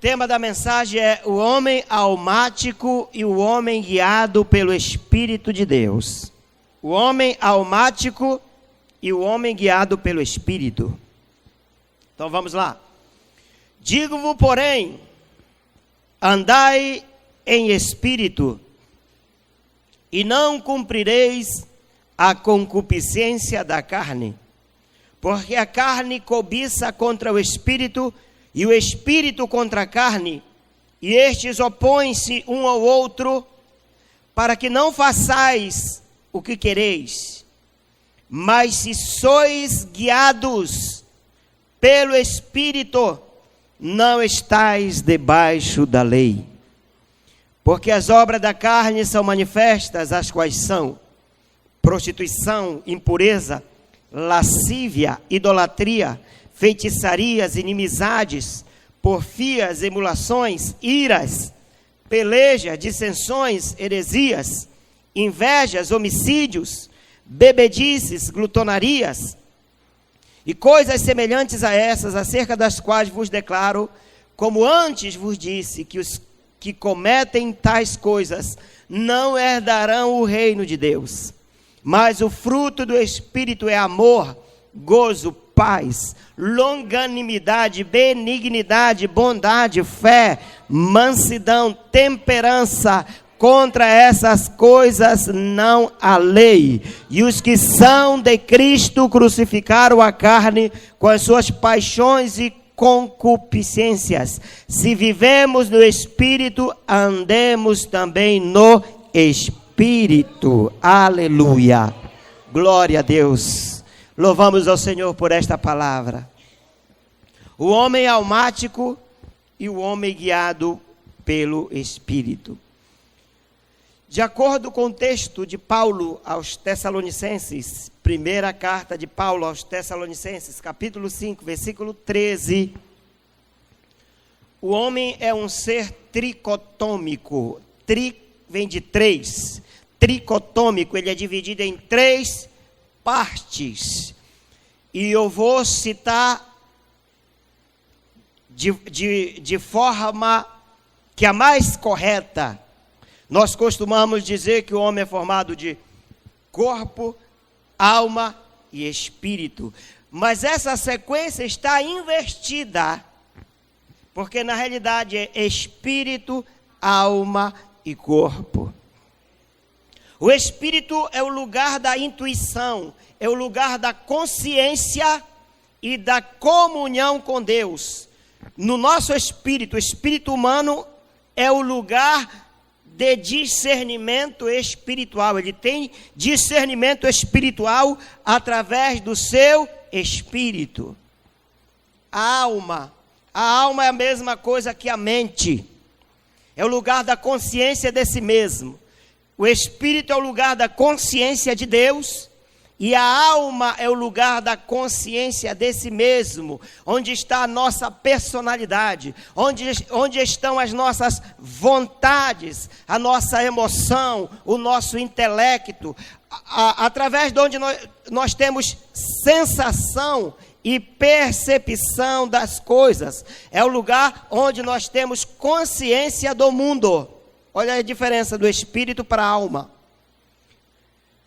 tema da mensagem é o homem almático e o homem guiado pelo Espírito de Deus. O homem almático e o homem guiado pelo Espírito. Então vamos lá. Digo-vos, porém, andai em espírito, e não cumprireis a concupiscência da carne, porque a carne cobiça contra o espírito, e o espírito contra a carne, e estes opõem-se um ao outro, para que não façais o que quereis. Mas se sois guiados pelo Espírito, não estais debaixo da lei. Porque as obras da carne são manifestas, as quais são prostituição, impureza, lascívia, idolatria, feitiçarias, inimizades, porfias, emulações, iras, pelejas, dissensões, heresias, invejas, homicídios, bebedices, glutonarias e coisas semelhantes a essas, acerca das quais vos declaro, como antes vos disse, que os que cometem tais coisas não herdarão o reino de Deus. Mas o fruto do Espírito é amor, gozo, paz, longanimidade, benignidade, bondade, fé, mansidão, temperança. Contra essas coisas não há lei. E os que são de Cristo crucificaram a carne com as suas paixões e concupiscências. Se vivemos no Espírito, andemos também no Espírito. Aleluia. Glória a Deus. Louvamos ao Senhor por esta palavra. O homem almático e o homem guiado pelo Espírito. De acordo com o texto de Paulo aos Tessalonicenses, primeira carta de Paulo aos Tessalonicenses, capítulo 5, versículo 13, o homem é um ser tricotômico. Vem de três. Tricotômico, ele é dividido em três partes. E eu vou citar de forma que é a mais correta. Nós costumamos dizer que o homem é formado de corpo, alma e espírito. Mas essa sequência está invertida, porque na realidade é espírito, alma e corpo. O espírito é o lugar da intuição, é o lugar da consciência e da comunhão com Deus. No nosso espírito, o espírito humano é o lugar de discernimento espiritual. Ele tem discernimento espiritual através do seu espírito. A alma é a mesma coisa que a mente. É o lugar da consciência de si mesmo. O espírito é o lugar da consciência de Deus. E a alma é o lugar da consciência de si mesmo, onde está a nossa personalidade, onde estão as nossas vontades, a nossa emoção, o nosso intelecto, através de onde nós temos sensação e percepção das coisas. É o lugar onde nós temos consciência do mundo. Olha a diferença do espírito para a alma.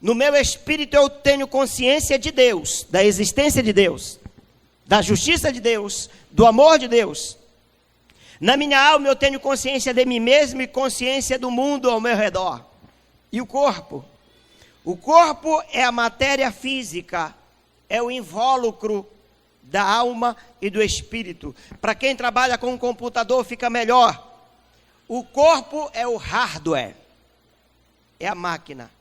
No meu espírito eu tenho consciência de Deus, da existência de Deus, da justiça de Deus, do amor de Deus. Na minha alma eu tenho consciência de mim mesmo e consciência do mundo ao meu redor. E o corpo? O corpo é a matéria física, é o invólucro da alma e do espírito. Para quem trabalha com um computador fica melhor. O corpo é o hardware, é a máquina.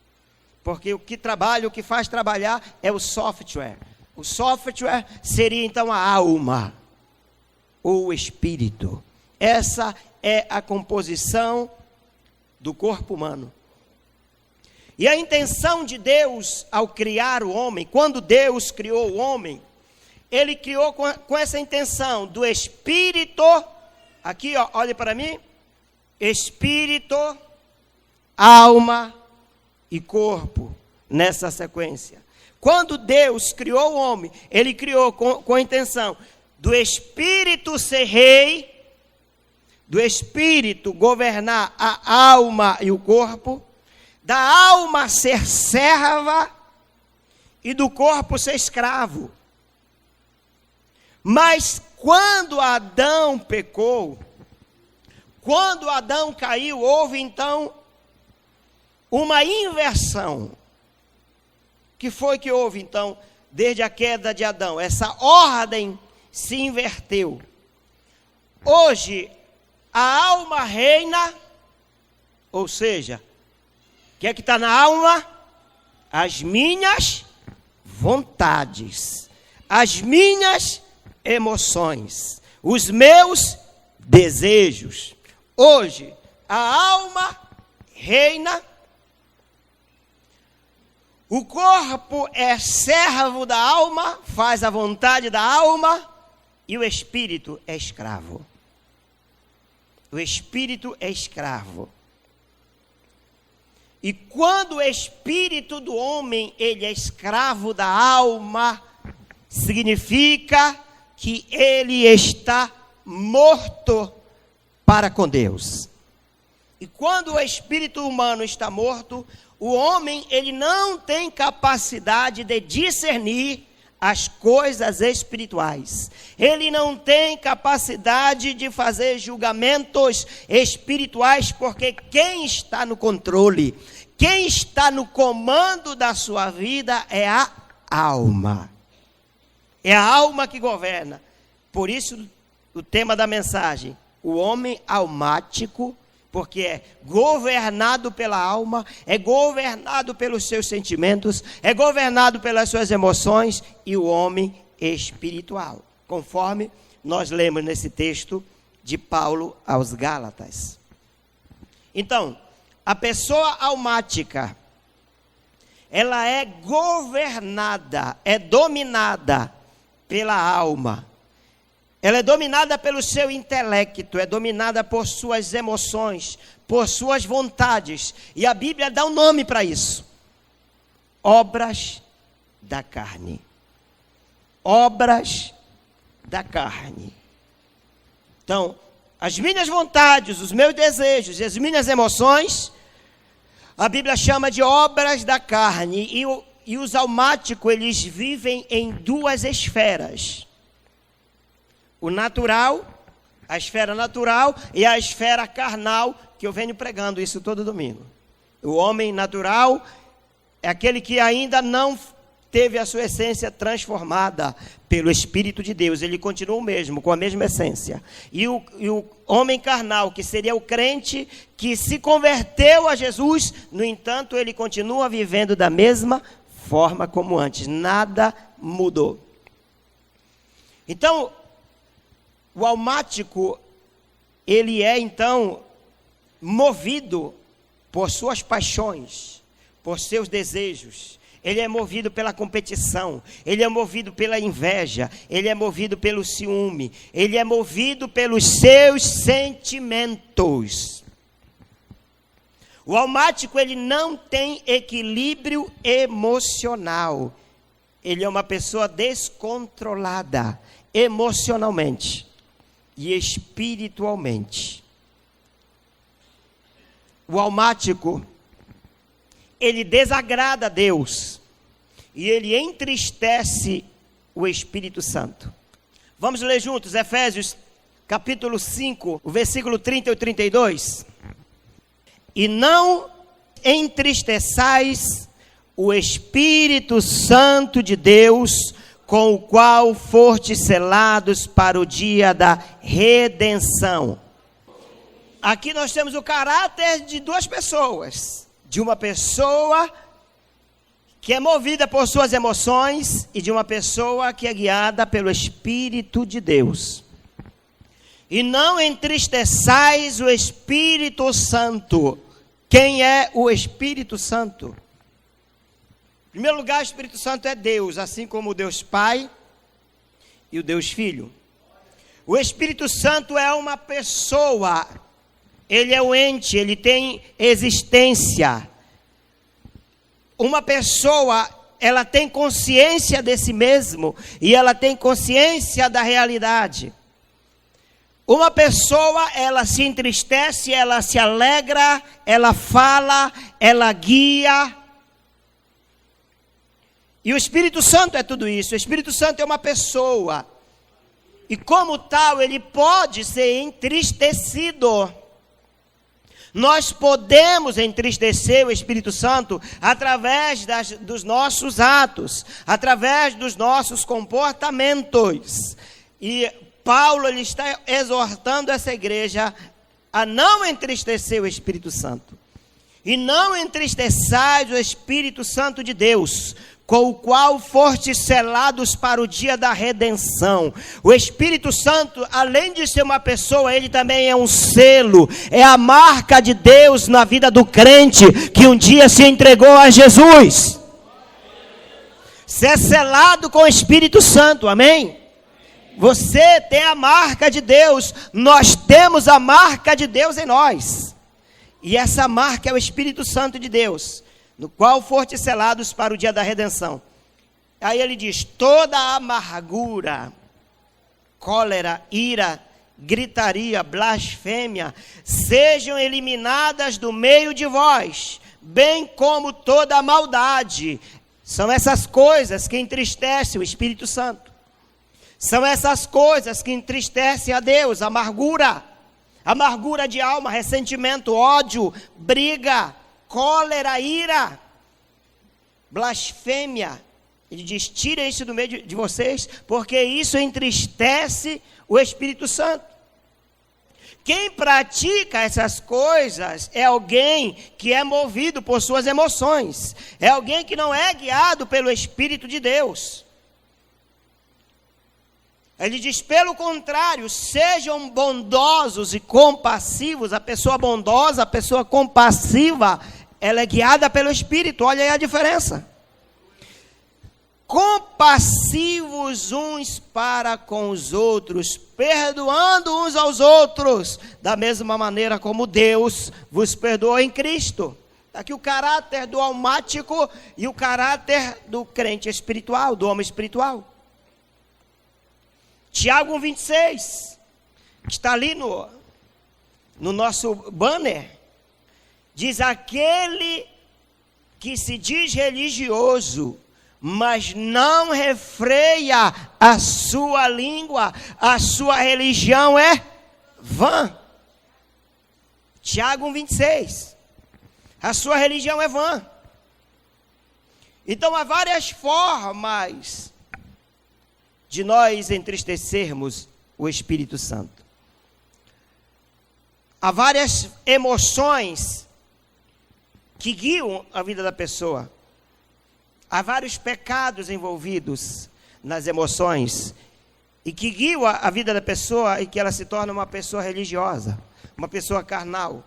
Porque o que faz trabalhar é o software. O software seria então a alma, ou o espírito. Essa é a composição do corpo humano. E a intenção de Deus ao criar o homem, quando Deus criou o homem, Ele criou com essa intenção do espírito, aqui ó, olhe para mim, espírito, alma e corpo, nessa sequência. Quando Deus criou o homem, Ele criou com a intenção do espírito ser rei, do espírito governar a alma e o corpo, da alma ser serva e do corpo ser escravo. Mas quando Adão pecou, quando Adão caiu, houve então uma inversão. Que foi que houve então, desde a queda de Adão? Essa ordem se inverteu. Hoje, a alma reina, ou seja, o que é que está na alma? As minhas vontades, as minhas emoções, os meus desejos. Hoje, a alma reina, o corpo é servo da alma, faz a vontade da alma, e o espírito é escravo. O espírito é escravo. E quando o espírito do homem, ele é escravo da alma, significa que ele está morto para com Deus. E quando o espírito humano está morto, o homem, ele não tem capacidade de discernir as coisas espirituais. Ele não tem capacidade de fazer julgamentos espirituais, porque quem está no controle, quem está no comando da sua vida é a alma. É a alma que governa. Por isso, o tema da mensagem, o homem almático, porque é governado pela alma, é governado pelos seus sentimentos, é governado pelas suas emoções, e o homem espiritual, conforme nós lemos nesse texto de Paulo aos Gálatas. Então, a pessoa almática, ela é governada, é dominada pela alma. Ela é dominada pelo seu intelecto, é dominada por suas emoções, por suas vontades. E a Bíblia dá um nome para isso: obras da carne. Obras da carne. Então, as minhas vontades, os meus desejos e as minhas emoções, a Bíblia chama de obras da carne. E os almáticos, eles vivem em duas esferas: o natural, a esfera natural, e a esfera carnal, que eu venho pregando isso todo domingo. O homem natural é aquele que ainda não teve a sua essência transformada pelo Espírito de Deus. Ele continua o mesmo, com a mesma essência. E o homem carnal, que seria o crente que se converteu a Jesus, no entanto, ele continua vivendo da mesma forma como antes. Nada mudou. Então, o almático, ele é então movido por suas paixões, por seus desejos. Ele é movido pela competição, ele é movido pela inveja, ele é movido pelo ciúme, ele é movido pelos seus sentimentos. O almático, ele não tem equilíbrio emocional. Ele é uma pessoa descontrolada emocionalmente e espiritualmente. O almático, ele desagrada a Deus e ele entristece o Espírito Santo. Vamos ler juntos Efésios capítulo 5, o versículo 30 e 32. E não entristeçais o Espírito Santo de Deus, com o qual fostes selados para o dia da redenção. Aqui nós temos o caráter de duas pessoas. De uma pessoa que é movida por suas emoções e de uma pessoa que é guiada pelo Espírito de Deus. E não entristeçais o Espírito Santo. Quem é o Espírito Santo? Em primeiro lugar, o Espírito Santo é Deus, assim como o Deus Pai e o Deus Filho. O Espírito Santo é uma pessoa. Ele é o ente, ele tem existência. Uma pessoa, ela tem consciência de si mesmo e ela tem consciência da realidade. Uma pessoa, ela se entristece, ela se alegra, ela fala, ela guia. E o Espírito Santo é tudo isso. O Espírito Santo é uma pessoa. E como tal, ele pode ser entristecido. Nós podemos entristecer o Espírito Santo através dos nossos atos, através dos nossos comportamentos. E Paulo, ele está exortando essa igreja a não entristecer o Espírito Santo. E não entristeçais o Espírito Santo de Deus, com o qual fostes selados para o dia da redenção. O Espírito Santo, além de ser uma pessoa, ele também é um selo, é a marca de Deus na vida do crente, que um dia se entregou a Jesus. Ser selado com o Espírito Santo, amém? Você tem a marca de Deus, nós temos a marca de Deus em nós. E essa marca é o Espírito Santo de Deus, no qual fortes selados para o dia da redenção. Aí ele diz: toda amargura, cólera, ira, gritaria, blasfêmia, sejam eliminadas do meio de vós, bem como toda a maldade. São essas coisas que entristecem o Espírito Santo. São essas coisas que entristecem a Deus. Amargura de alma, ressentimento, ódio, briga, cólera, ira, blasfêmia. Ele diz: tirem isso do meio de vocês, porque isso entristece o Espírito Santo. Quem pratica essas coisas é alguém que é movido por suas emoções, é alguém que não é guiado pelo Espírito de Deus. Ele diz: pelo contrário, sejam bondosos e compassivos. A pessoa bondosa, a pessoa compassiva, ela é guiada pelo Espírito. Olha aí a diferença. Compassivos uns para com os outros, perdoando uns aos outros, da mesma maneira como Deus vos perdoou em Cristo. Aqui o caráter do almático e o caráter do crente espiritual, do homem espiritual. Tiago 1,26, que está ali no nosso banner, diz: aquele que se diz religioso, mas não refreia a sua língua, a sua religião é vã. Tiago 1,26, a sua religião é vã. Então há várias formas de nós entristecermos o Espírito Santo. Há várias emoções que guiam a vida da pessoa. Há vários pecados envolvidos nas emoções e que guiam a vida da pessoa e que ela se torna uma pessoa religiosa, uma pessoa carnal,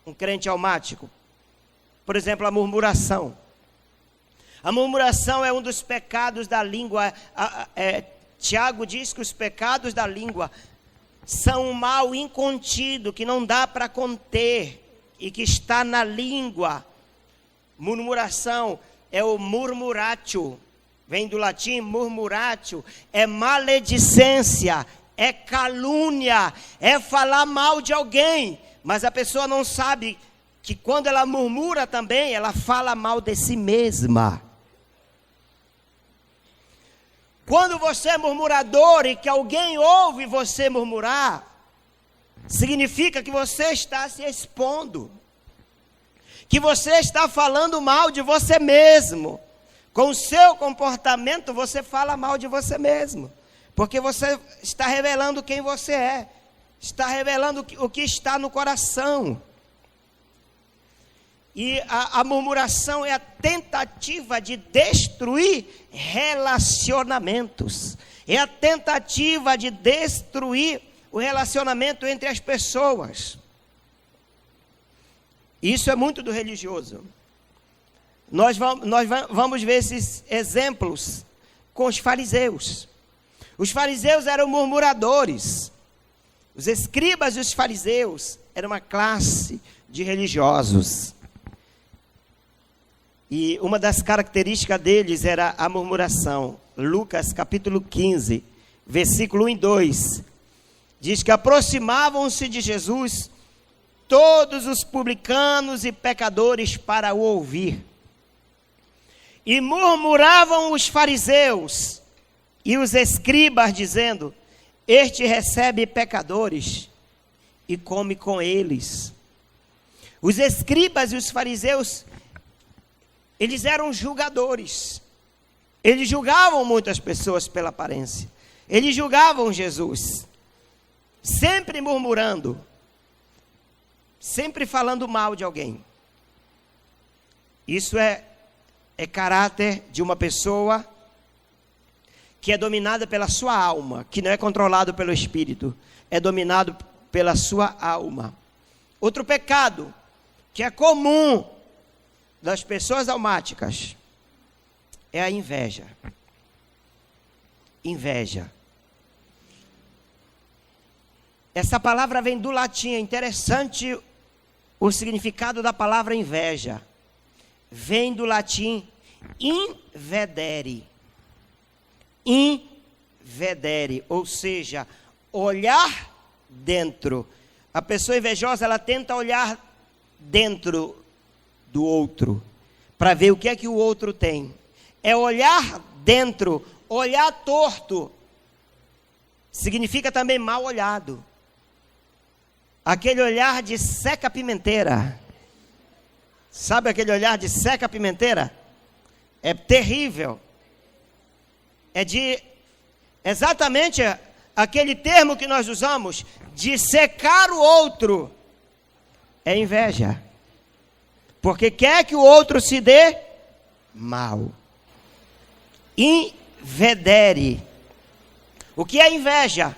um crente almático. Por exemplo, a murmuração. A murmuração é um dos pecados da língua. Tiago diz que os pecados da língua são um mal incontido, que não dá para conter e que está na língua. Murmuração é o murmuratio, vem do latim murmuratio, é maledicência, é calúnia, é falar mal de alguém, mas a pessoa não sabe que quando ela murmura também, ela fala mal de si mesma. Quando você é murmurador e que alguém ouve você murmurar, significa que você está se expondo, que você está falando mal de você mesmo. Com o seu comportamento você fala mal de você mesmo, porque você está revelando quem você é, está revelando o que está no coração. E a murmuração é a tentativa de destruir relacionamentos. É a tentativa de destruir o relacionamento entre as pessoas. Isso é muito do religioso. Nós vamos ver esses exemplos com os fariseus. Os fariseus eram murmuradores. Os escribas e os fariseus eram uma classe de religiosos. E uma das características deles era a murmuração. Lucas capítulo 15, versículo 1 e 2. Diz que aproximavam-se de Jesus todos os publicanos e pecadores para o ouvir. E murmuravam os fariseus e os escribas, dizendo: este recebe pecadores e come com eles. Os escribas e os fariseus, eles eram julgadores. Eles julgavam muitas pessoas pela aparência. Eles julgavam Jesus, sempre murmurando, sempre falando mal de alguém. Isso é caráter de uma pessoa que é dominada pela sua alma, que não é controlado pelo espírito, é dominado pela sua alma. Outro pecado que é comum das pessoas almáticas é a inveja. Inveja. Essa palavra vem do latim, é interessante o significado da palavra inveja. Vem do latim invedere. Invedere, ou seja, olhar dentro. A pessoa invejosa, ela tenta olhar dentro do outro, para ver o que é que o outro tem. É olhar dentro, olhar torto, significa também mal olhado. Aquele olhar de seca-pimenteira. Sabe aquele olhar de seca-pimenteira? É terrível. É de exatamente aquele termo que nós usamos, de secar o outro. É inveja. Porque quer que o outro se dê mal. Invedere. O que é inveja?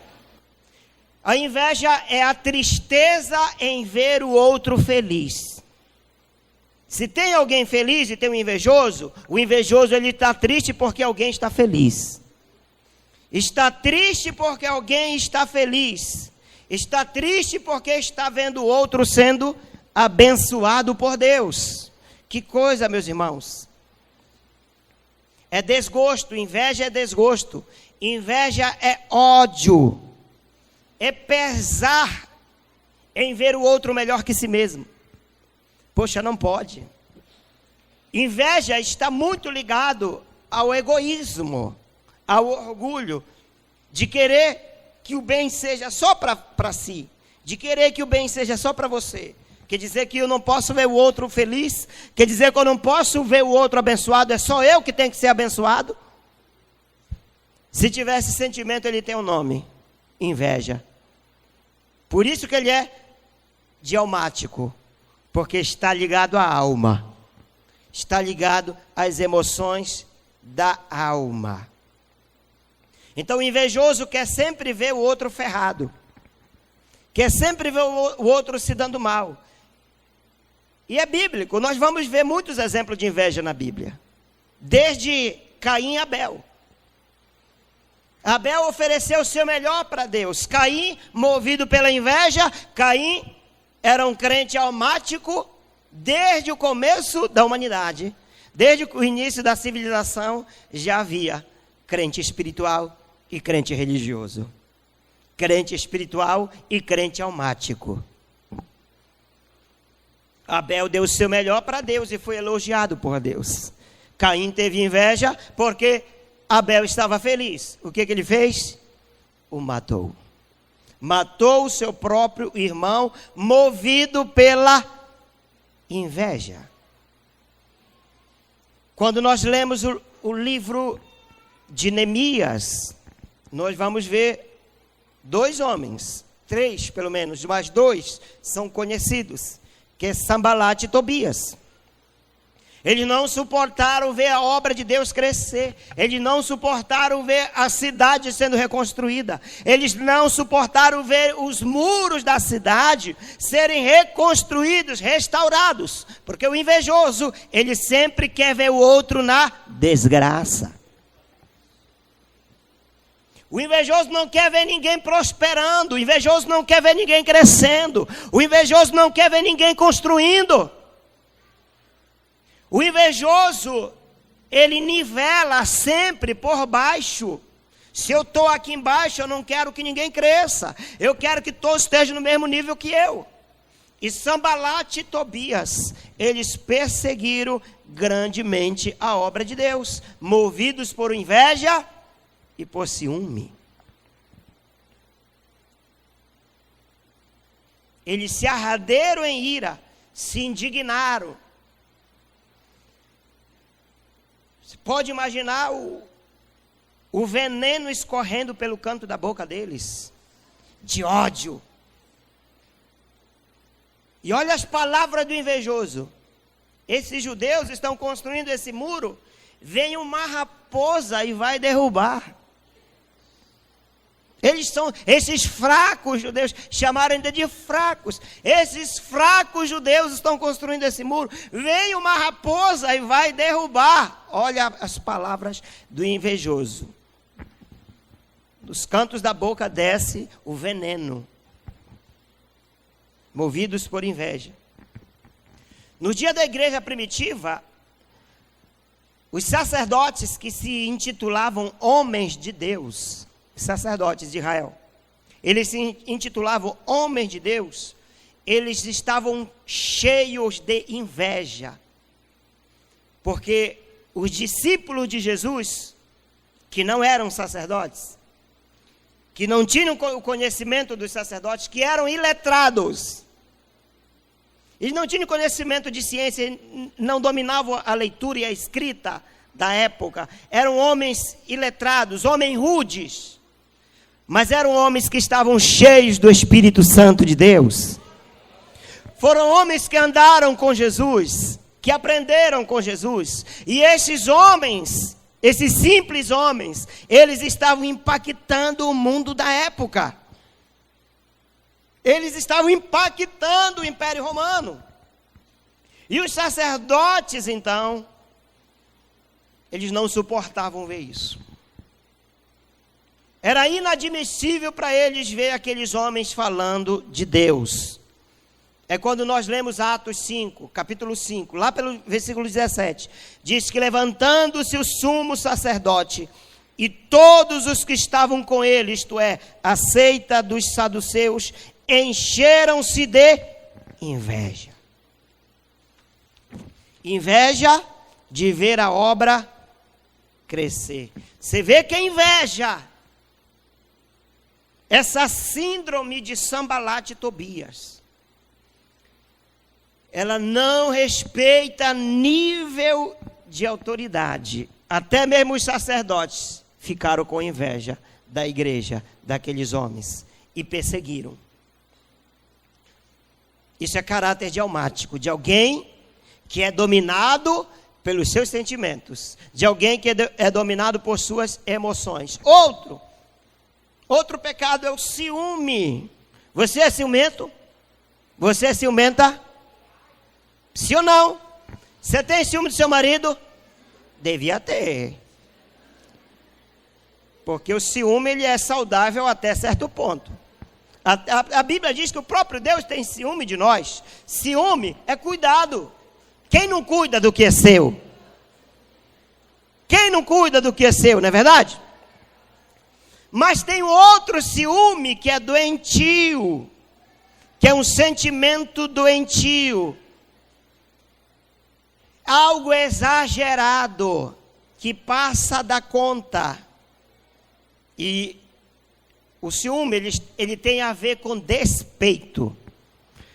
A inveja é a tristeza em ver o outro feliz. Se tem alguém feliz e tem um invejoso, o invejoso ele está triste porque alguém está feliz. Está triste porque alguém está feliz. Está triste porque está vendo o outro sendo abençoado por Deus. Que coisa, meus irmãos. É desgosto, inveja é desgosto. Inveja é ódio. É pesar em ver o outro melhor que si mesmo. Poxa, não pode. Inveja está muito ligado ao egoísmo, ao orgulho, de querer que o bem seja só para si, de querer que o bem seja só para você. Quer dizer que eu não posso ver o outro feliz, quer dizer que eu não posso ver o outro abençoado, é só eu que tenho que ser abençoado. Se tiver esse sentimento, ele tem um nome: inveja. Por isso que ele é dialmático, porque está ligado à alma, está ligado às emoções da alma. Então o invejoso quer sempre ver o outro ferrado, quer sempre ver o outro se dando mal. E é bíblico, nós vamos ver muitos exemplos de inveja na Bíblia, desde Caim e Abel. Abel ofereceu o seu melhor para Deus. Caim, movido pela inveja, Caim era um crente almático desde o começo da humanidade. Desde o início da civilização já havia crente espiritual e crente religioso. Crente espiritual e crente almático. Abel deu o seu melhor para Deus e foi elogiado por Deus. Caim teve inveja porque Abel estava feliz. O que ele fez? O matou. Matou o seu próprio irmão, movido pela inveja. Quando nós lemos o livro de Neemias, nós vamos ver 2 homens, 3 pelo menos, mas 2 são conhecidos, que é Sambalat e Tobias. Eles não suportaram ver a obra de Deus crescer. Eles não suportaram ver a cidade sendo reconstruída. Eles não suportaram ver os muros da cidade serem reconstruídos, restaurados. Porque o invejoso, ele sempre quer ver o outro na desgraça. O invejoso não quer ver ninguém prosperando. O invejoso não quer ver ninguém crescendo. O invejoso não quer ver ninguém construindo. O invejoso, ele nivela sempre por baixo. Se eu estou aqui embaixo, eu não quero que ninguém cresça. Eu quero que todos estejam no mesmo nível que eu. E Sanbalat e Tobias, eles perseguiram grandemente a obra de Deus, movidos por inveja e por ciúme. Eles se arderam em ira, se indignaram. Você pode imaginar o veneno escorrendo pelo canto da boca deles, de ódio. E olha as palavras do invejoso. Esses judeus estão construindo esse muro, vem uma raposa e vai derrubar. Esses fracos judeus, chamaram ainda de fracos. Esses fracos judeus estão construindo esse muro. Vem uma raposa e vai derrubar. Olha as palavras do invejoso. Dos cantos da boca desce o veneno. Movidos por inveja. No dia da igreja primitiva, os sacerdotes que se intitulavam homens de Deus, sacerdotes de Israel, eles se intitulavam homens de Deus, eles estavam cheios de inveja, porque os discípulos de Jesus, que não eram sacerdotes, que não tinham o conhecimento dos sacerdotes, que eram iletrados, eles não tinham conhecimento de ciência, não dominavam a leitura e a escrita da época, eram homens iletrados, homens rudes, mas eram homens que estavam cheios do Espírito Santo de Deus. Foram homens que andaram com Jesus, que aprenderam com Jesus. E esses homens, esses simples homens, eles estavam impactando o mundo da época. Eles estavam impactando o Império Romano. E os sacerdotes, então, eles não suportavam ver isso. Era inadmissível para eles ver aqueles homens falando de Deus. É quando nós lemos Atos 5, capítulo 5, lá pelo versículo 17. Diz que levantando-se o sumo sacerdote e todos os que estavam com ele, isto é, a seita dos saduceus, encheram-se de inveja. Inveja de ver a obra crescer. Você vê que é inveja. Essa síndrome de Sanbalat e Tobias, ela não respeita nível de autoridade. Até mesmo os sacerdotes ficaram com inveja da igreja, daqueles homens, e perseguiram. Isso é caráter dialmático, de alguém que é dominado pelos seus sentimentos, de alguém que é dominado por suas emoções. Outro pecado é o ciúme. Você é ciumento? Você é ciumenta? Sim ou não? Você tem ciúme do seu marido? Devia ter. Porque o ciúme, ele é saudável até certo ponto. A Bíblia diz que o próprio Deus tem ciúme de nós. Ciúme é cuidado. Quem não cuida do que é seu? Quem não cuida do que é seu, não é verdade? Mas tem outro ciúme que é doentio, que é um sentimento doentio, algo exagerado, que passa da conta. E o ciúme, ele tem a ver com despeito.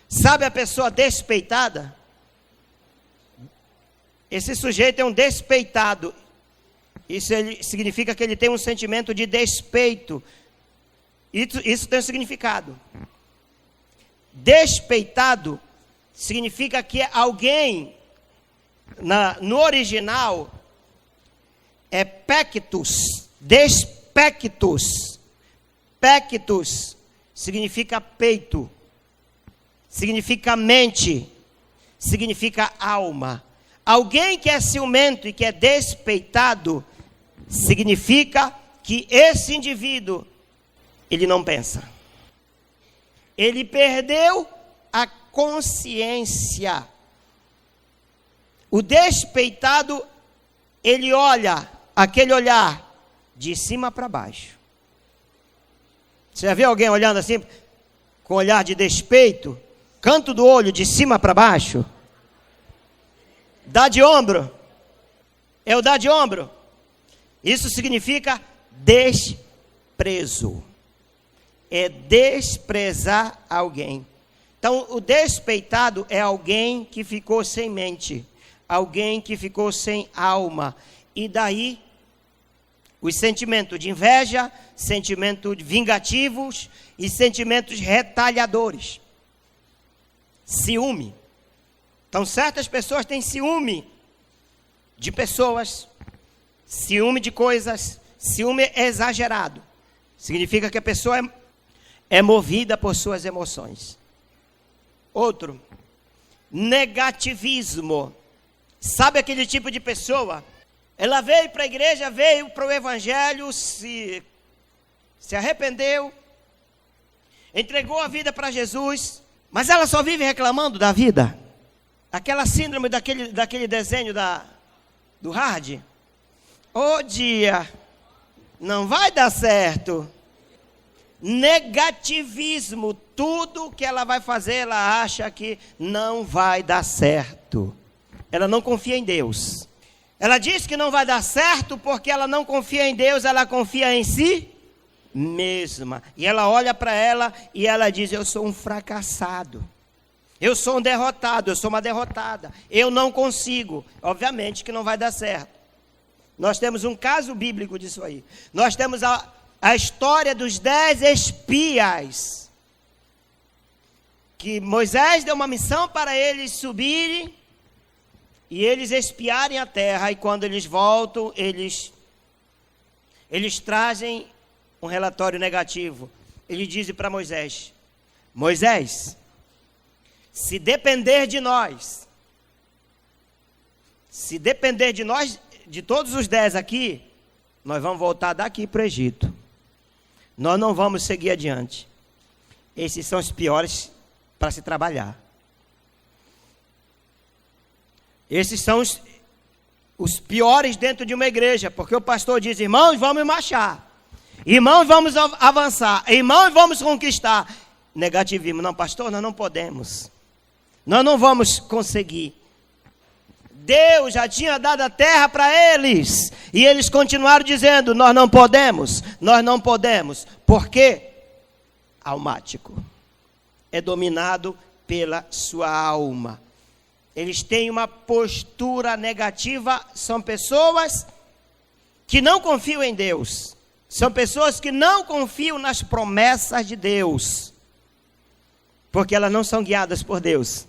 Sabe a pessoa despeitada? Esse sujeito é um despeitado. Isso significa que ele tem um sentimento de despeito. Isso tem um significado. Despeitado significa que alguém, no original, é pectus, despectus. Pectus significa peito, significa mente, significa alma. Alguém que é ciumento e que é despeitado, significa que esse indivíduo, ele não pensa. Ele perdeu a consciência. O despeitado, ele olha, aquele olhar de cima para baixo. Você já viu alguém olhando assim, com olhar de despeito? Canto do olho de cima para baixo? Dá de ombro. É o dar de ombro. Isso significa desprezo. É desprezar alguém. Então, o despeitado é alguém que ficou sem mente, alguém que ficou sem alma. E daí, os sentimentos de inveja, sentimentos vingativos e sentimentos retaliadores. Ciúme. Então, certas pessoas têm ciúme de pessoas, ciúme de coisas, ciúme exagerado. Significa que a pessoa é movida por suas emoções. Outro, negativismo. Sabe aquele tipo de pessoa? Ela veio para a igreja, veio para o evangelho, se arrependeu, entregou a vida para Jesus, mas ela só vive reclamando da vida. Aquela síndrome daquele desenho do Hard. Ô dia, não vai dar certo. Negativismo, tudo que ela vai fazer, ela acha que não vai dar certo. Ela não confia em Deus. Ela diz que não vai dar certo porque ela não confia em Deus, ela confia em si mesma. E ela olha para ela e ela diz: eu sou um fracassado. Eu sou um derrotado, eu sou uma derrotada. Eu não consigo. Obviamente que não vai dar certo. Nós temos um caso bíblico disso aí. Nós temos a história dos 10 espias, que Moisés deu uma missão para eles subirem e eles espiarem a terra, e quando eles voltam, eles trazem um relatório negativo. Eles dizem para Moisés: Moisés, se depender de nós, de todos os 10 aqui, nós vamos voltar daqui para o Egito. Nós não vamos seguir adiante. Esses são os piores para se trabalhar. Esses são os piores dentro de uma igreja, porque o pastor diz: irmãos, vamos marchar. Irmãos, vamos avançar. Irmãos, vamos conquistar. Negativismo: não, pastor, nós não podemos. Nós não vamos conseguir. Deus já tinha dado a terra para eles, e eles continuaram dizendo: nós não podemos, nós não podemos. Por quê? Almático. É dominado pela sua alma. Eles têm uma postura negativa, são pessoas que não confiam em Deus. São pessoas que não confiam nas promessas de Deus, porque elas não são guiadas por Deus.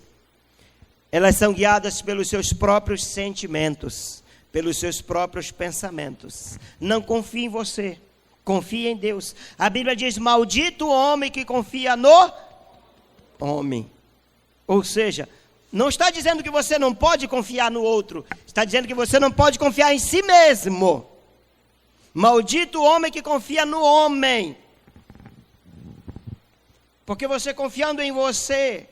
Elas são guiadas pelos seus próprios sentimentos, pelos seus próprios pensamentos. Não confie em você, confie em Deus. A Bíblia diz: maldito o homem que confia no homem. Ou seja, não está dizendo que você não pode confiar no outro, está dizendo que você não pode confiar em si mesmo. Maldito o homem que confia no homem. Porque você confiando em você,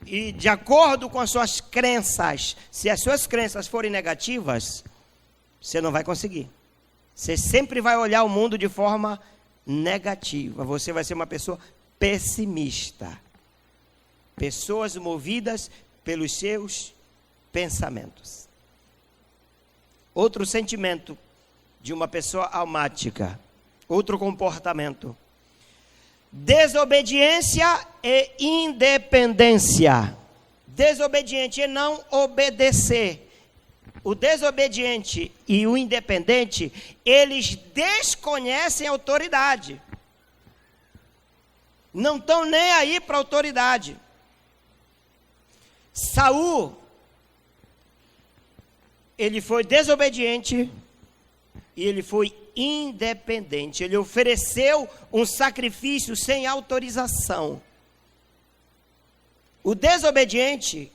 e de acordo com as suas crenças, se as suas crenças forem negativas, você não vai conseguir. Você sempre vai olhar o mundo de forma negativa. Você vai ser uma pessoa pessimista. Pessoas movidas pelos seus pensamentos. Outro sentimento de uma pessoa almática, outro comportamento: desobediência e independência. Desobediente é não obedecer. O desobediente e o independente, eles desconhecem a autoridade. Não estão nem aí para a autoridade. Saul, ele foi desobediente e ele foi independente. Ele ofereceu um sacrifício sem autorização. O desobediente,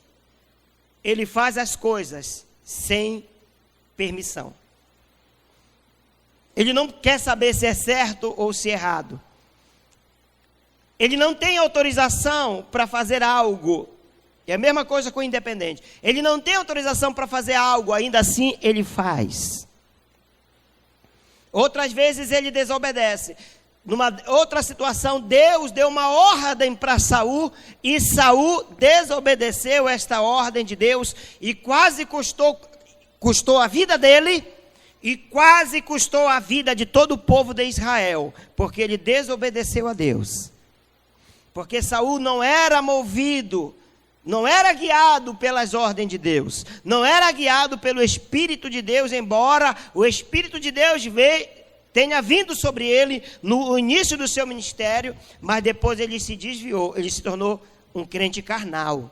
ele faz as coisas sem permissão. Ele não quer saber se é certo ou se é errado. Ele não tem autorização para fazer algo. É a mesma coisa com o independente. Ele não tem autorização para fazer algo, ainda assim ele faz. Outras vezes ele desobedece. Numa outra situação, Deus deu uma ordem para Saul, e Saul desobedeceu esta ordem de Deus, e quase custou a vida dele, e quase custou a vida de todo o povo de Israel, porque ele desobedeceu a Deus. Porque Saul não era movido, não era guiado pelas ordens de Deus, não era guiado pelo Espírito de Deus, embora o Espírito de Deus tenha vindo sobre ele no início do seu ministério, mas depois ele se desviou, ele se tornou um crente carnal,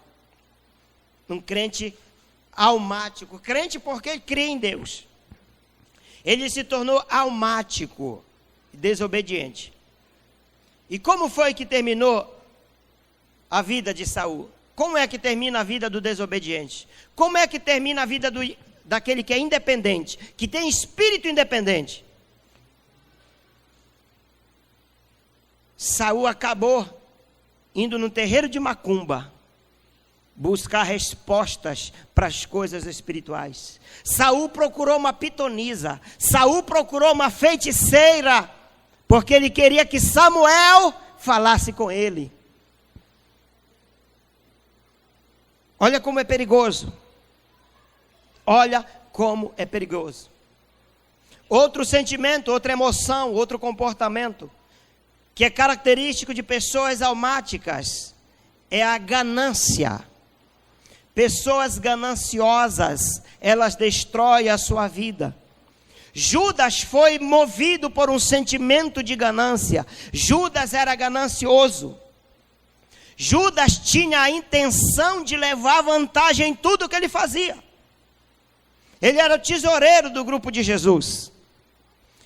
um crente almático, crente porque ele crê em Deus. Ele se tornou almático, desobediente. E como foi que terminou a vida de Saul? Como é que termina a vida do desobediente? Como é que termina a vida daquele que é independente, que tem espírito independente? Saul acabou indo no terreiro de macumba buscar respostas para as coisas espirituais. Saul procurou uma pitonisa, Saul procurou uma feiticeira, porque ele queria que Samuel falasse com ele. Olha como é perigoso. Olha como é perigoso. Outro sentimento, outra emoção, outro comportamento que é característico de pessoas almáticas é a ganância. Pessoas gananciosas, elas destroem a sua vida. Judas foi movido por um sentimento de ganância. Judas era ganancioso. Judas tinha a intenção de levar vantagem em tudo que ele fazia. Ele era o tesoureiro do grupo de Jesus.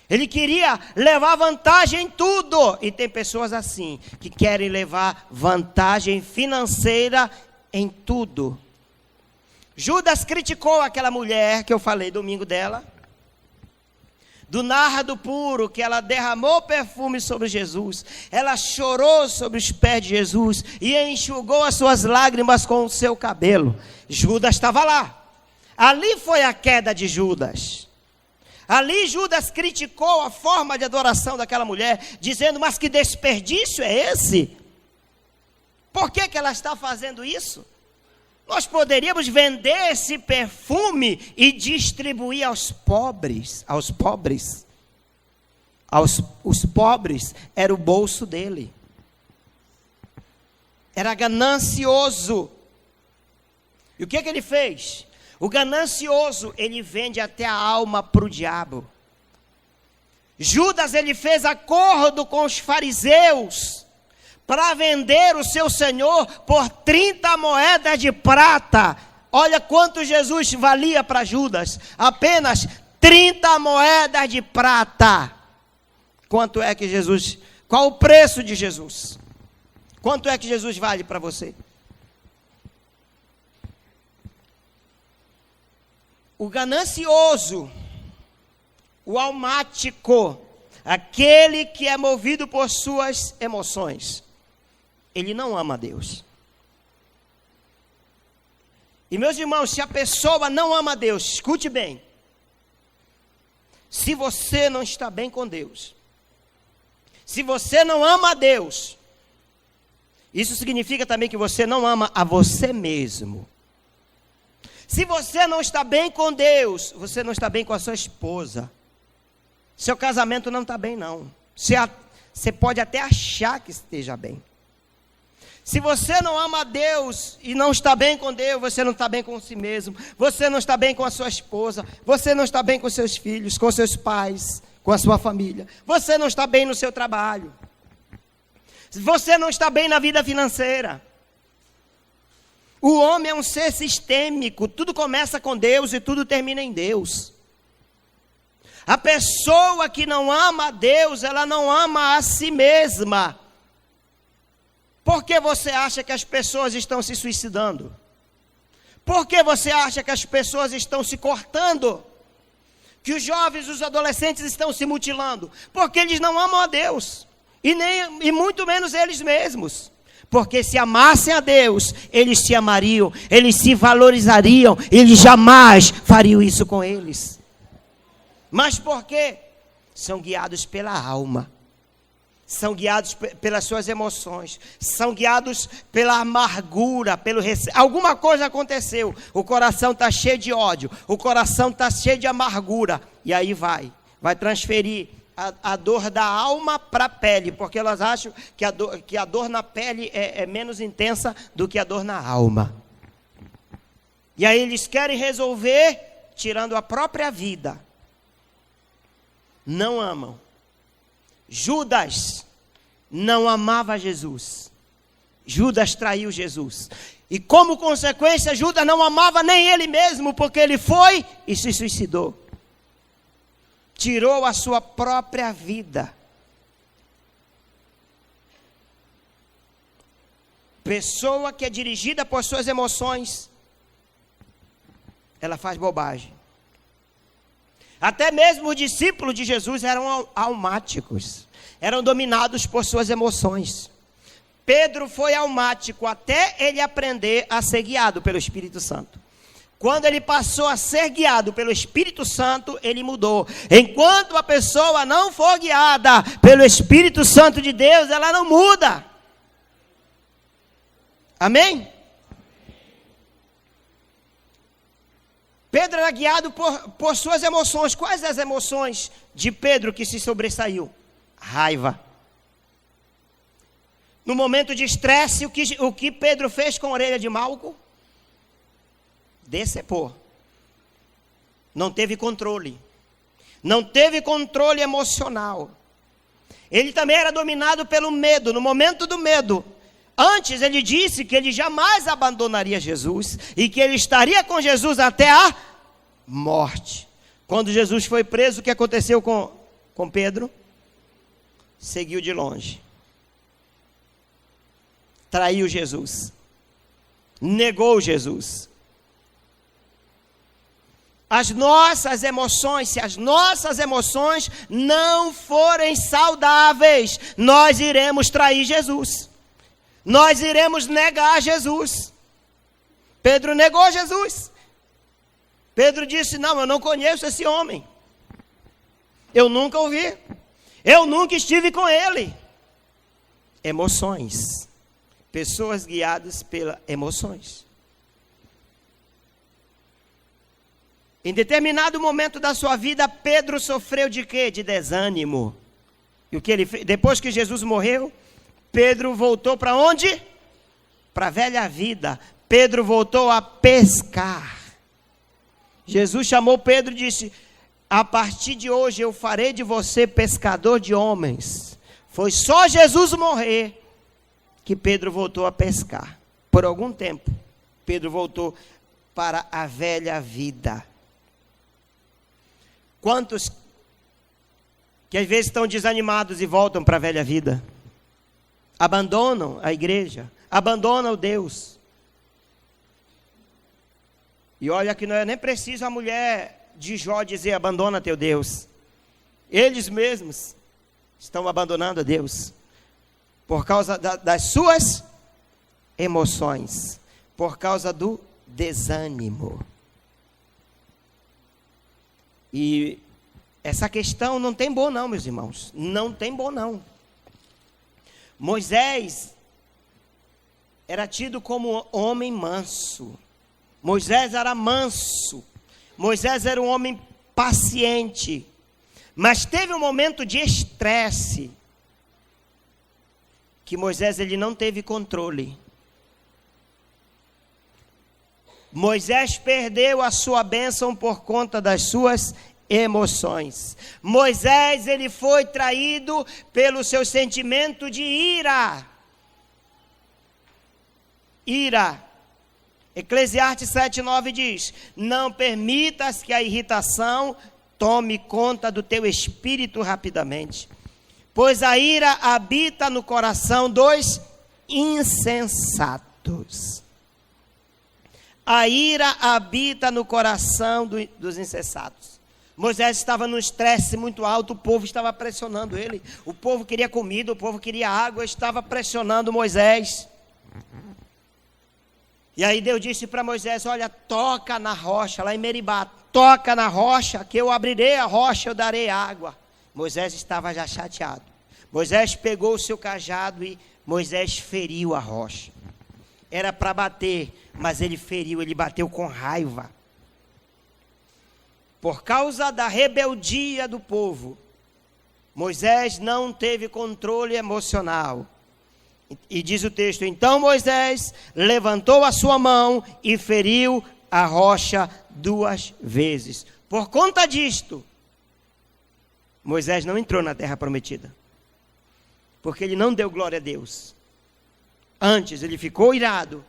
Ele queria levar vantagem em tudo. E tem pessoas assim, que querem levar vantagem financeira em tudo. Judas criticou aquela mulher que eu falei domingo dela, do nardo puro, que ela derramou perfume sobre Jesus, ela chorou sobre os pés de Jesus, e enxugou as suas lágrimas com o seu cabelo. Judas estava lá. Ali foi a queda de Judas. Ali Judas criticou a forma de adoração daquela mulher, dizendo, mas que desperdício é esse? Por que ela está fazendo isso? Nós poderíamos vender esse perfume e distribuir aos pobres. Os pobres era o bolso dele. Era ganancioso. E o que ele fez? O ganancioso, ele vende até a alma para o diabo. Judas, ele fez acordo com os fariseus para vender o seu Senhor por 30 moedas de prata. Olha quanto Jesus valia para Judas. Apenas 30 moedas de prata. Quanto é que Jesus... Qual o preço de Jesus? Quanto é que Jesus vale para você? O ganancioso, o almático, aquele que é movido por suas emoções, ele não ama a Deus. E meus irmãos, se a pessoa não ama a Deus, escute bem. Se você não está bem com Deus, se você não ama a Deus, isso significa também que você não ama a você mesmo. Se você não está bem com Deus, você não está bem com a sua esposa. Seu casamento não está bem, não. Você pode até achar que esteja bem. Se você não ama a Deus e não está bem com Deus, você não está bem com si mesmo. Você não está bem com a sua esposa. Você não está bem com seus filhos, com seus pais, com a sua família. Você não está bem no seu trabalho. Você não está bem na vida financeira. O homem é um ser sistêmico, tudo começa com Deus e tudo termina em Deus. A pessoa que não ama a Deus, ela não ama a si mesma. Por que você acha que as pessoas estão se suicidando? Por que você acha que as pessoas estão se cortando? Que os jovens, os adolescentes estão se mutilando? Porque eles não amam a Deus, e muito menos eles mesmos. Porque se amassem a Deus, eles se amariam, eles se valorizariam, eles jamais fariam isso com eles. Mas por quê? são guiados pela alma, são guiados pelas suas emoções, são guiados pela amargura, alguma coisa aconteceu, o coração está cheio de ódio, o coração está cheio de amargura, e aí vai transferir a dor da alma para a pele, porque elas acham que a dor na pele é menos intensa do que a dor na alma. E aí eles querem resolver tirando a própria vida. Não amam. Judas não amava Jesus. Judas traiu Jesus. E como consequência, Judas não amava nem ele mesmo, porque ele foi e se suicidou. Tirou a sua própria vida. Pessoa que é dirigida por suas emoções, ela faz bobagem. Até mesmo os discípulos de Jesus eram almáticos, eram dominados por suas emoções. Pedro foi almático até ele aprender a ser guiado pelo Espírito Santo. Quando ele passou a ser guiado pelo Espírito Santo, ele mudou. Enquanto a pessoa não for guiada pelo Espírito Santo de Deus, ela não muda. Amém? Pedro era guiado por suas emoções. Quais as emoções de Pedro que se sobressaiu? Raiva. No momento de estresse, o que Pedro fez com a orelha de Malco? Decepou. Não teve controle. Não teve controle emocional. Ele também era dominado pelo medo. No momento do medo, antes ele disse que ele jamais abandonaria Jesus e que ele estaria com Jesus até a morte. Quando Jesus foi preso, o que aconteceu com Pedro? Seguiu de longe. Traiu Jesus. Negou Jesus. As nossas emoções, se as nossas emoções não forem saudáveis, nós iremos trair Jesus. Nós iremos negar Jesus. Pedro negou Jesus. Pedro disse: não, eu não conheço esse homem. Eu nunca ouvi. Eu nunca estive com ele. Emoções. Pessoas guiadas pelas emoções. Em determinado momento da sua vida, Pedro sofreu de quê? De desânimo. E o que ele fez? Depois que Jesus morreu, Pedro voltou para onde? Para a velha vida. Pedro voltou a pescar. Jesus chamou Pedro e disse: a partir de hoje eu farei de você pescador de homens. Foi só Jesus morrer que Pedro voltou a pescar. Por algum tempo, Pedro voltou para a velha vida. Quantos que às vezes estão desanimados e voltam para a velha vida? Abandonam a igreja, abandonam o Deus. E olha que não é nem preciso a mulher de Jó dizer: abandona teu Deus. Eles mesmos estão abandonando a Deus por causa das suas emoções, por causa do desânimo. E essa questão não tem bom não, meus irmãos. Não tem bom não. Moisés era tido como homem manso. Moisés era manso. Moisés era um homem paciente. Mas teve um momento de estresse que Moisés ele não teve controle. Moisés perdeu a sua bênção por conta das suas emoções. Moisés ele foi traído pelo seu sentimento de ira. Ira. Eclesiastes 7:9 diz: não permitas que a irritação tome conta do teu espírito rapidamente, pois a ira habita no coração dos insensatos. A ira habita no coração dos insensatos. Moisés estava num estresse muito alto, o povo estava pressionando ele. O povo queria comida, o povo queria água, estava pressionando Moisés. E aí Deus disse para Moisés: olha, toca na rocha, lá em Meribá, toca na rocha, que eu abrirei a rocha, eu darei água. Moisés estava já chateado. Moisés pegou o seu cajado e Moisés feriu a rocha. Era para bater, mas ele feriu, ele bateu com raiva. Por causa da rebeldia do povo, Moisés não teve controle emocional. E diz o texto, então Moisés levantou a sua mão e feriu a rocha 2 vezes. Por conta disto, Moisés não entrou na terra prometida. Porque ele não deu glória a Deus. Antes ele ficou irado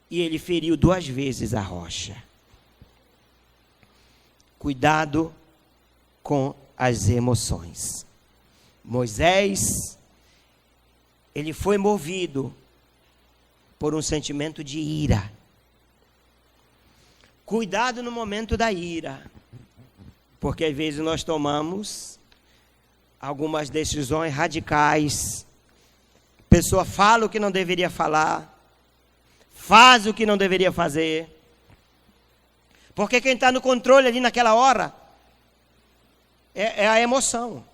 e ele feriu 2 vezes a rocha. Cuidado com as emoções. Moisés, ele foi movido por um sentimento de ira. Cuidado no momento da ira, porque às vezes nós tomamos algumas decisões radicais. A pessoa fala o que não deveria falar, faz o que não deveria fazer. Porque quem está no controle ali naquela hora é a emoção.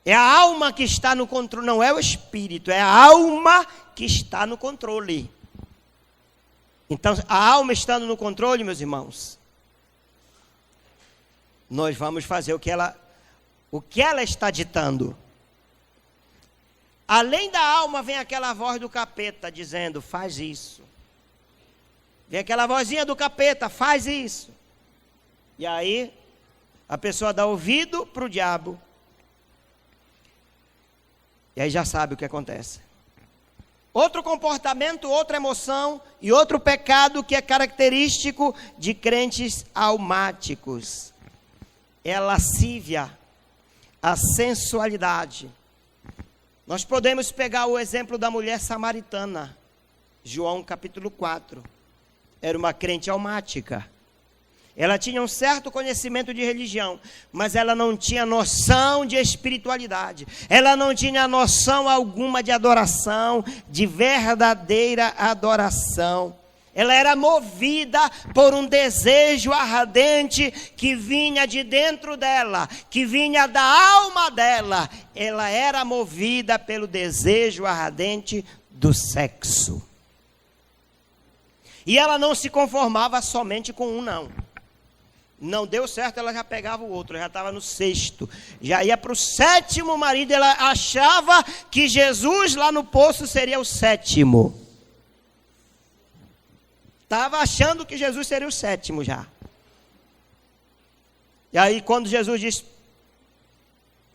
É a alma que está no controle, não é o espírito, é a alma que está no controle. Então, a alma estando no controle, meus irmãos, nós vamos fazer o que ela está ditando. Além da alma, vem aquela voz do capeta dizendo, faz isso. Vem aquela vozinha do capeta, faz isso. E aí, a pessoa dá ouvido para o diabo. E aí já sabe o que acontece. Outro comportamento, outra emoção e outro pecado que é característico de crentes almáticos. É a lascívia, a sensualidade. Nós podemos pegar o exemplo da mulher samaritana. João capítulo 4. Era uma crente almática. Ela tinha um certo conhecimento de religião, mas ela não tinha noção de espiritualidade. Ela não tinha noção alguma de adoração, de verdadeira adoração. Ela era movida por um desejo ardente que vinha de dentro dela, que vinha da alma dela. Ela era movida pelo desejo ardente do sexo. E ela não se conformava somente com um, não. Não deu certo, ela já pegava o outro, já estava no 6º. Já ia para o 7º marido, ela achava que Jesus lá no poço seria o 7º. Estava achando que Jesus seria o 7º já. E aí quando Jesus diz,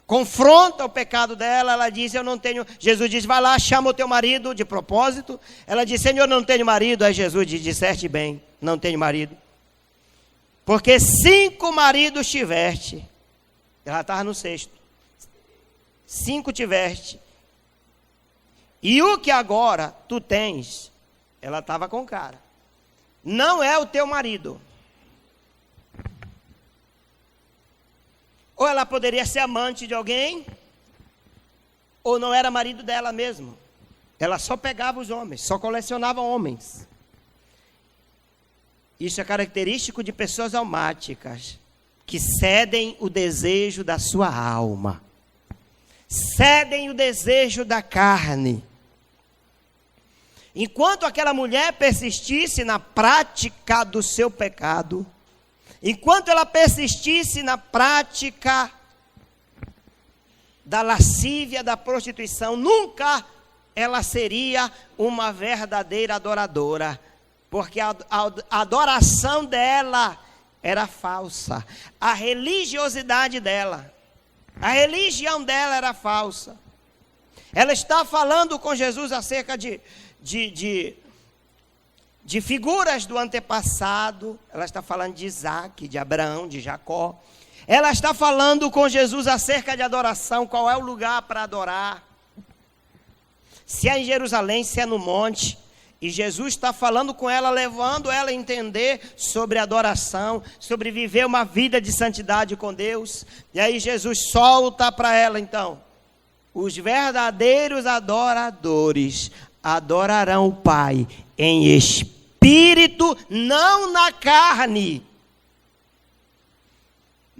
confronta o pecado dela, ela diz, eu não tenho... Jesus diz, vai lá, chama o teu marido de propósito. Ela diz, Senhor, não tenho marido. Aí Jesus diz, disseste bem, não tenho marido. Porque 5 maridos tiveste. Ela estava no 6º. 5 tiveste. E o que agora tu tens, ela estava com cara. Não é o teu marido. Ou ela poderia ser amante de alguém, ou não era marido dela mesmo. Ela só pegava os homens, só colecionava homens. Isso é característico de pessoas almáticas, que cedem o desejo da sua alma. Cedem o desejo da carne. Enquanto aquela mulher persistisse na prática do seu pecado, enquanto ela persistisse na prática da lascívia, da prostituição, nunca ela seria uma verdadeira adoradora, porque a adoração dela era falsa, a religiosidade dela, a religião dela era falsa. Ela está falando com Jesus acerca de figuras do antepassado. Ela está falando de Isaac, de Abraão, de Jacó. Ela está falando com Jesus acerca de adoração, qual é o lugar para adorar. Se é em Jerusalém, se é no monte. E Jesus está falando com ela, levando ela a entender sobre adoração, sobre viver uma vida de santidade com Deus. E aí Jesus solta para ela então: os verdadeiros adoradores adorarão o Pai em espírito, não na carne.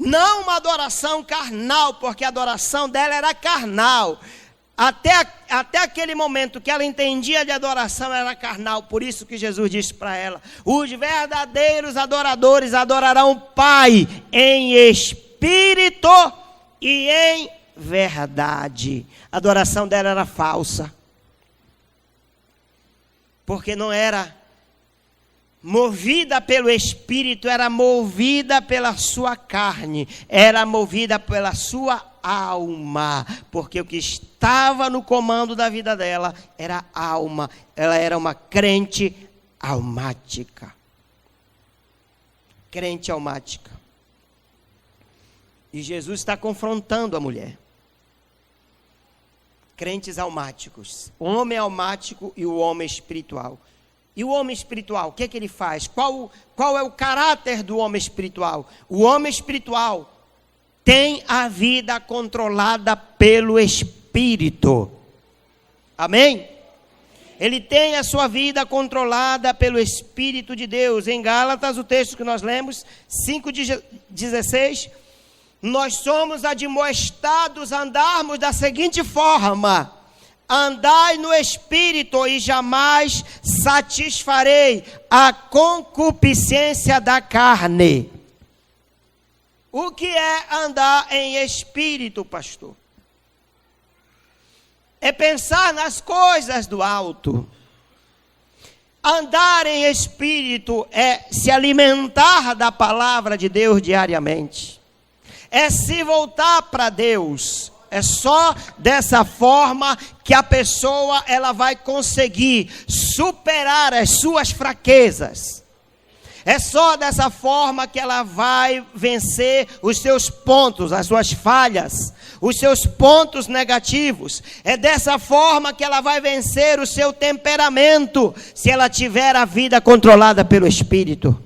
Não uma adoração carnal, porque a adoração dela era carnal. Até aquele momento que ela entendia de adoração era carnal. Por isso que Jesus disse para ela: os verdadeiros adoradores adorarão o Pai em espírito e em verdade. A adoração dela era falsa, porque não era movida pelo Espírito, era movida pela sua carne, era movida pela sua alma, porque o que estava no comando da vida dela era a alma. Ela era uma crente almática. Crente almática. E Jesus está confrontando a mulher. Crentes almáticos, o homem almático e o homem espiritual. E o homem espiritual, o que é que ele faz? Qual é o caráter do homem espiritual? O homem espiritual tem a vida controlada pelo Espírito. Amém? Ele tem a sua vida controlada pelo Espírito de Deus. Em Gálatas, o texto que nós lemos, 5:16, nós somos admoestados a andarmos da seguinte forma: andai no Espírito e jamais satisfarei a concupiscência da carne. O que é andar em Espírito, pastor? É pensar nas coisas do alto. Andar em Espírito é se alimentar da palavra de Deus diariamente. É se voltar para Deus. É só dessa forma que a pessoa ela vai conseguir superar as suas fraquezas. É só dessa forma que ela vai vencer os seus pontos, as suas falhas, os seus pontos negativos. É dessa forma que ela vai vencer o seu temperamento, se ela tiver a vida controlada pelo Espírito.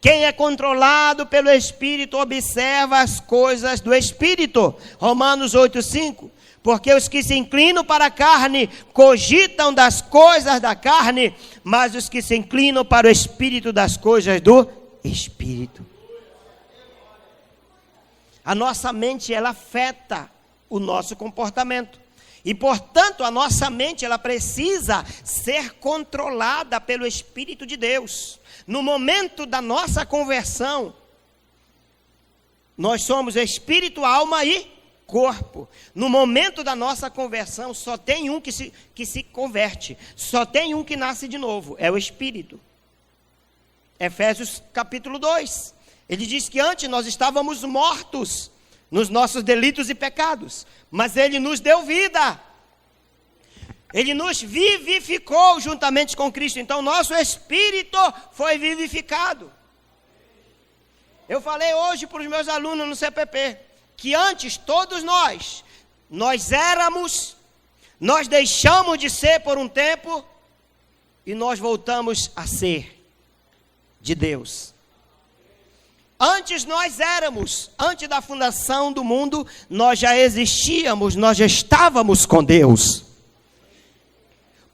Quem é controlado pelo Espírito observa as coisas do Espírito. Romanos 8:5. Porque os que se inclinam para a carne cogitam das coisas da carne, mas os que se inclinam para o Espírito das coisas do Espírito. A nossa mente, ela afeta o nosso comportamento. E, portanto, a nossa mente, ela precisa ser controlada pelo Espírito de Deus. No momento da nossa conversão, nós somos espírito, alma e corpo. No momento da nossa conversão, só tem um que se converte. Só tem um que nasce de novo, é o Espírito. Efésios capítulo 2. Ele diz que antes nós estávamos mortos nos nossos delitos e pecados, mas Ele nos deu vida. Ele nos vivificou juntamente com Cristo. Então nosso espírito foi vivificado. Eu falei hoje para os meus alunos no CPP, que antes todos nós éramos, nós deixamos de ser por um tempo, e nós voltamos a ser de Deus. Antes nós éramos, antes da fundação do mundo, nós já existíamos, nós já estávamos com Deus.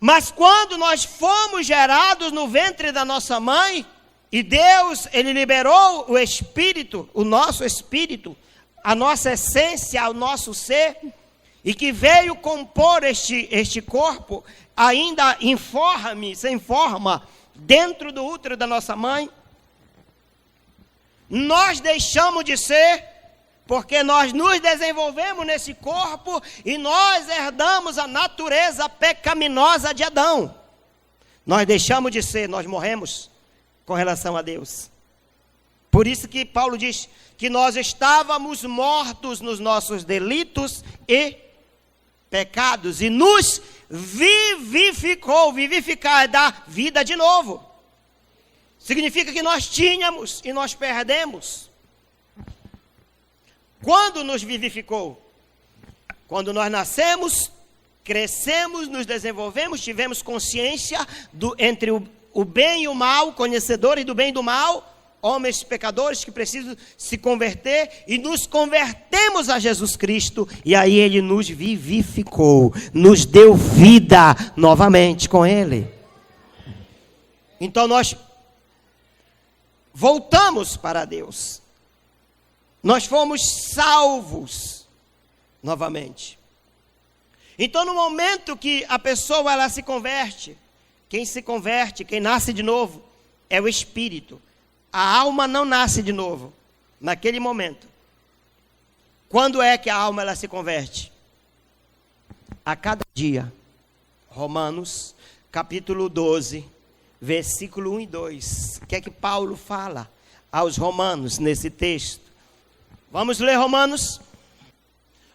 Mas quando nós fomos gerados no ventre da nossa mãe, e Deus, Ele liberou o Espírito, o nosso Espírito, a nossa essência, o nosso ser, e que veio compor este corpo, ainda informe, sem forma, dentro do útero da nossa mãe, nós deixamos de ser, porque nós nos desenvolvemos nesse corpo e nós herdamos a natureza pecaminosa de Adão. Nós deixamos de ser, nós morremos com relação a Deus. Por isso que Paulo diz que nós estávamos mortos nos nossos delitos e pecados e nos vivificou. Vivificar é dar vida de novo. Significa que nós tínhamos e nós perdemos. Quando nos vivificou? Quando nós nascemos, crescemos, nos desenvolvemos, tivemos consciência entre o bem e o mal, conhecedores do bem e do mal, homens pecadores que precisam se converter, e nos convertemos a Jesus Cristo, e aí Ele nos vivificou, nos deu vida novamente com Ele. Então nós voltamos para Deus. Nós fomos salvos novamente. Então, no momento que a pessoa ela se converte, quem nasce de novo, é o Espírito. A alma não nasce de novo, naquele momento. Quando é que a alma ela se converte? A cada dia. Romanos, capítulo 12, versículo 1 e 2. O que é que Paulo fala aos romanos nesse texto? Vamos ler Romanos?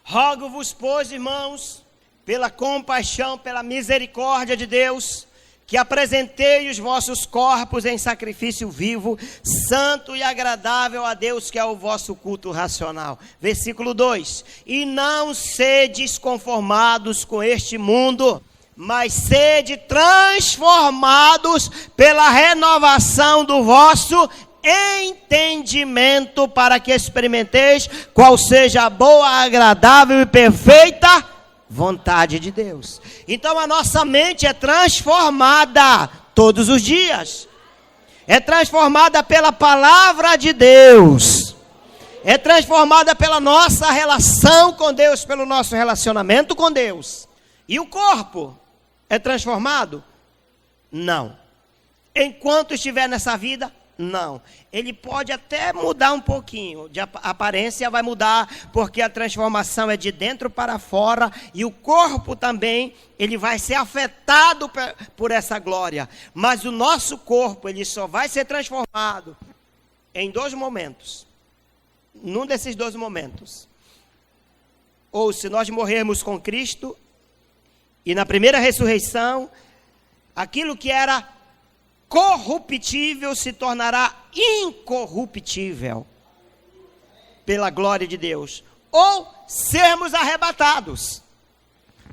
Rogo-vos, pois, irmãos, pela compaixão, pela misericórdia de Deus, que apresentei os vossos corpos em sacrifício vivo, santo e agradável a Deus, que é o vosso culto racional. Versículo 2. E não sedes conformados com este mundo, mas sede transformados pela renovação do vosso entendimento, para que experimenteis qual seja a boa, agradável e perfeita vontade de Deus. Então a nossa mente é transformada todos os dias. É transformada pela palavra de Deus. É transformada pela nossa relação com Deus, pelo nosso relacionamento com Deus. E o corpo é transformado? Não. Enquanto estiver nessa vida, não. Ele pode até mudar um pouquinho, a aparência vai mudar, porque a transformação é de dentro para fora, e o corpo também, ele vai ser afetado por essa glória. Mas o nosso corpo, ele só vai ser transformado em 2 momentos. Num desses 2 momentos. Ou se nós morrermos com Cristo, e na primeira ressurreição, aquilo que era corruptível se tornará incorruptível pela glória de Deus, ou sermos arrebatados.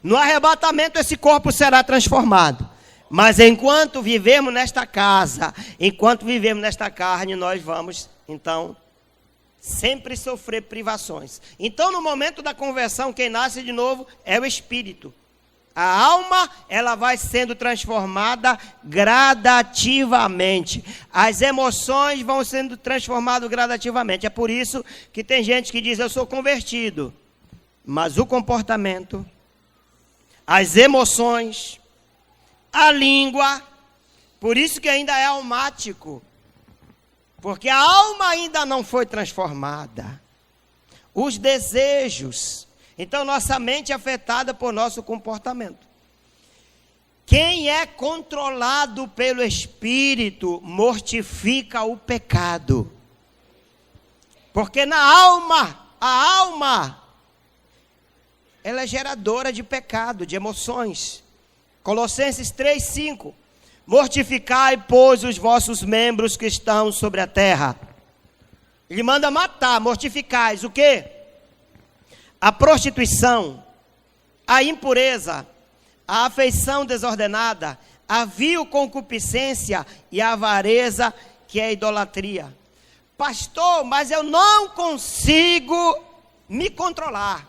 No arrebatamento esse corpo será transformado, mas enquanto vivemos nesta casa, enquanto vivemos nesta carne, nós vamos então sempre sofrer privações. Então, no momento da conversão, quem nasce de novo é o Espírito. A alma, ela vai sendo transformada gradativamente. As emoções vão sendo transformadas gradativamente. É por isso que tem gente que diz, eu sou convertido. Mas o comportamento, as emoções, a língua, por isso que ainda é almático. Porque a alma ainda não foi transformada. Os desejos. Então, nossa mente é afetada por nosso comportamento. Quem é controlado pelo Espírito mortifica o pecado. Porque a alma, ela é geradora de pecado, de emoções. Colossenses 3:5. Mortificai, pois, os vossos membros que estão sobre a terra. Ele manda matar, mortificais. O quê? A prostituição, a impureza, a afeição desordenada, a vil concupiscência e a avareza, que é a idolatria. Pastor, mas eu não consigo me controlar.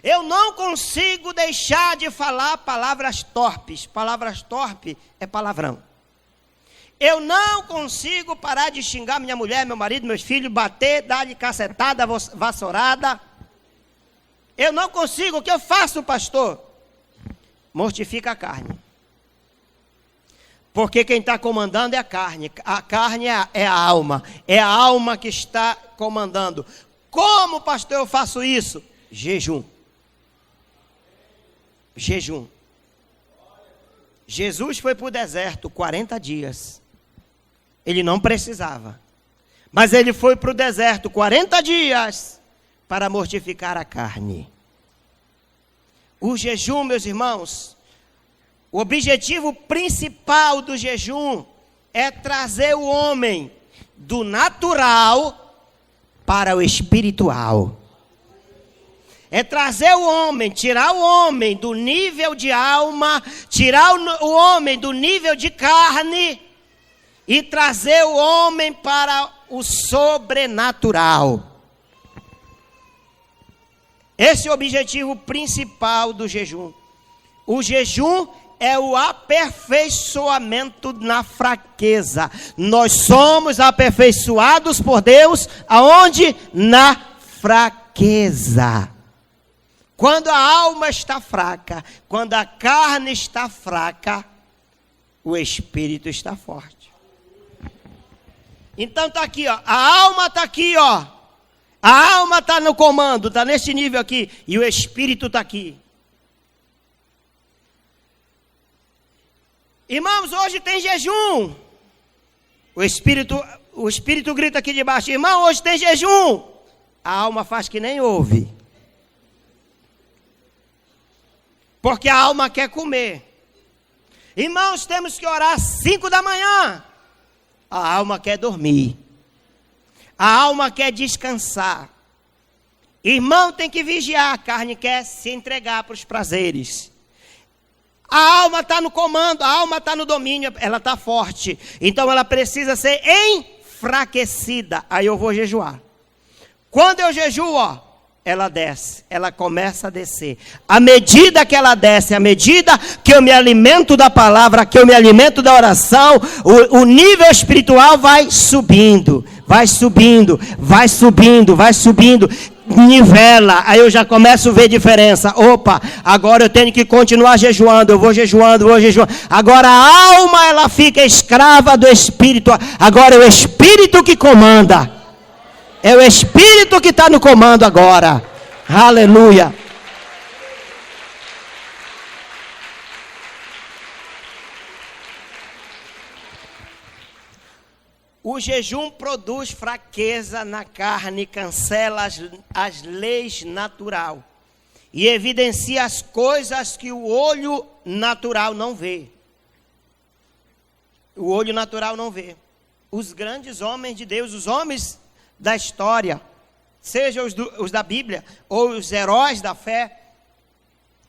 Eu não consigo deixar de falar palavras torpes. Palavras torpes é palavrão. Eu não consigo parar de xingar minha mulher, meu marido, meus filhos, bater, dar-lhe cacetada, vassourada. Eu não consigo, o que eu faço, pastor? Mortifica a carne. Porque quem está comandando é a carne. A carne é a alma. É a alma que está comandando. Como, pastor, eu faço isso? Jejum. Jejum. Jesus foi para o deserto 40 dias. Ele não precisava. Mas ele foi para o deserto 40 dias para mortificar a carne. O jejum, meus irmãos, o objetivo principal do jejum é trazer o homem do natural para o espiritual. É trazer o homem, tirar o homem do nível de alma, tirar o homem do nível de carne e trazer o homem para o sobrenatural. Esse é o objetivo principal do jejum. O jejum é o aperfeiçoamento na fraqueza. Nós somos aperfeiçoados por Deus, aonde? Na fraqueza. Quando a alma está fraca, quando a carne está fraca, o espírito está forte. Então está aqui, ó, a alma está aqui, ó. A alma está no comando, está nesse nível aqui, e o espírito está aqui. Irmãos, hoje tem jejum. O espírito grita aqui de baixo: irmão, hoje tem jejum. A alma faz que nem ouve. Porque a alma quer comer. Irmãos, temos que orar às 5 da manhã. A alma quer dormir. A alma quer descansar. Irmão tem que vigiar. A carne quer se entregar para os prazeres. A alma está no comando, a alma está no domínio, ela está forte. Então ela precisa ser enfraquecida. Aí eu vou jejuar. Quando eu jejuo, ó, ela desce, ela começa a descer. À medida que ela desce, à medida que eu me alimento da palavra, que eu me alimento da oração, o nível espiritual vai subindo, vai subindo, vai subindo, vai subindo. Nivela, aí eu já começo a ver diferença. Opa, agora eu tenho que continuar jejuando, eu vou jejuando, vou jejuando. Agora a alma, ela fica escrava do espírito. Agora é o espírito que comanda. É o espírito que está no comando agora. Aleluia. O jejum produz fraqueza na carne, cancela as leis natural e evidencia as coisas que o olho natural não vê. O olho natural não vê. Os grandes homens de Deus, os homens da história, seja os da Bíblia ou os heróis da fé,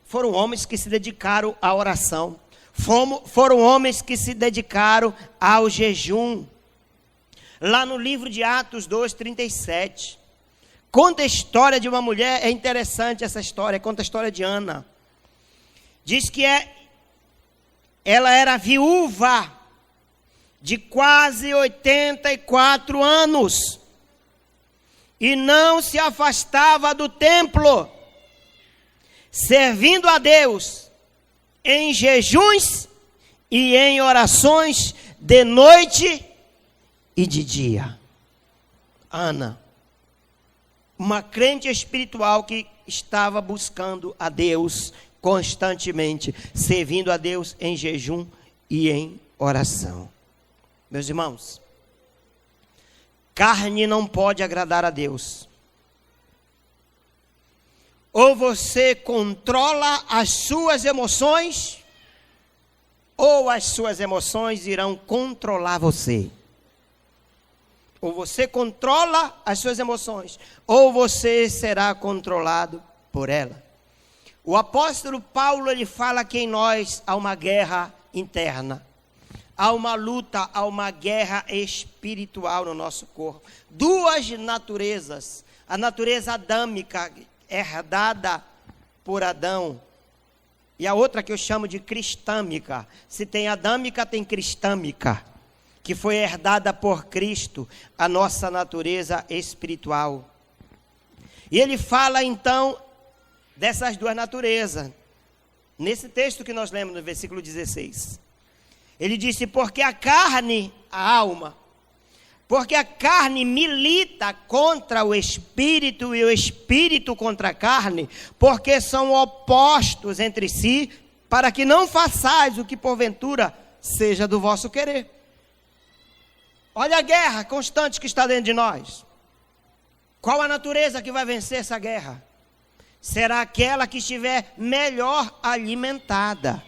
foram homens que se dedicaram à oração. Foram homens que se dedicaram ao jejum. Lá no livro de Atos 2:37, conta a história de uma mulher. É interessante essa história, conta a história de Ana. Diz que ela era viúva de quase 84 anos e não se afastava do templo, servindo a Deus em jejuns e em orações de noite e de dia. Ana, uma crente espiritual que estava buscando a Deus constantemente, servindo a Deus em jejum e em oração. Meus irmãos, carne não pode agradar a Deus. Ou você controla as suas emoções, ou as suas emoções irão controlar você. Ou você controla as suas emoções, ou você será controlado por ela. O apóstolo Paulo, ele fala que em nós há uma guerra interna. Há uma luta, há uma guerra espiritual no nosso corpo. Duas naturezas. A natureza adâmica, herdada por Adão. E a outra que eu chamo de cristâmica. Se tem adâmica, tem cristâmica, que foi herdada por Cristo, a nossa natureza espiritual. E ele fala então dessas duas naturezas, nesse texto que nós lemos no versículo 16. Ele disse: porque a carne, a alma, porque a carne milita contra o espírito e o espírito contra a carne, porque são opostos entre si, para que não façais o que porventura seja do vosso querer. Olha a guerra constante que está dentro de nós. Qual a natureza que vai vencer essa guerra? Será aquela que estiver melhor alimentada.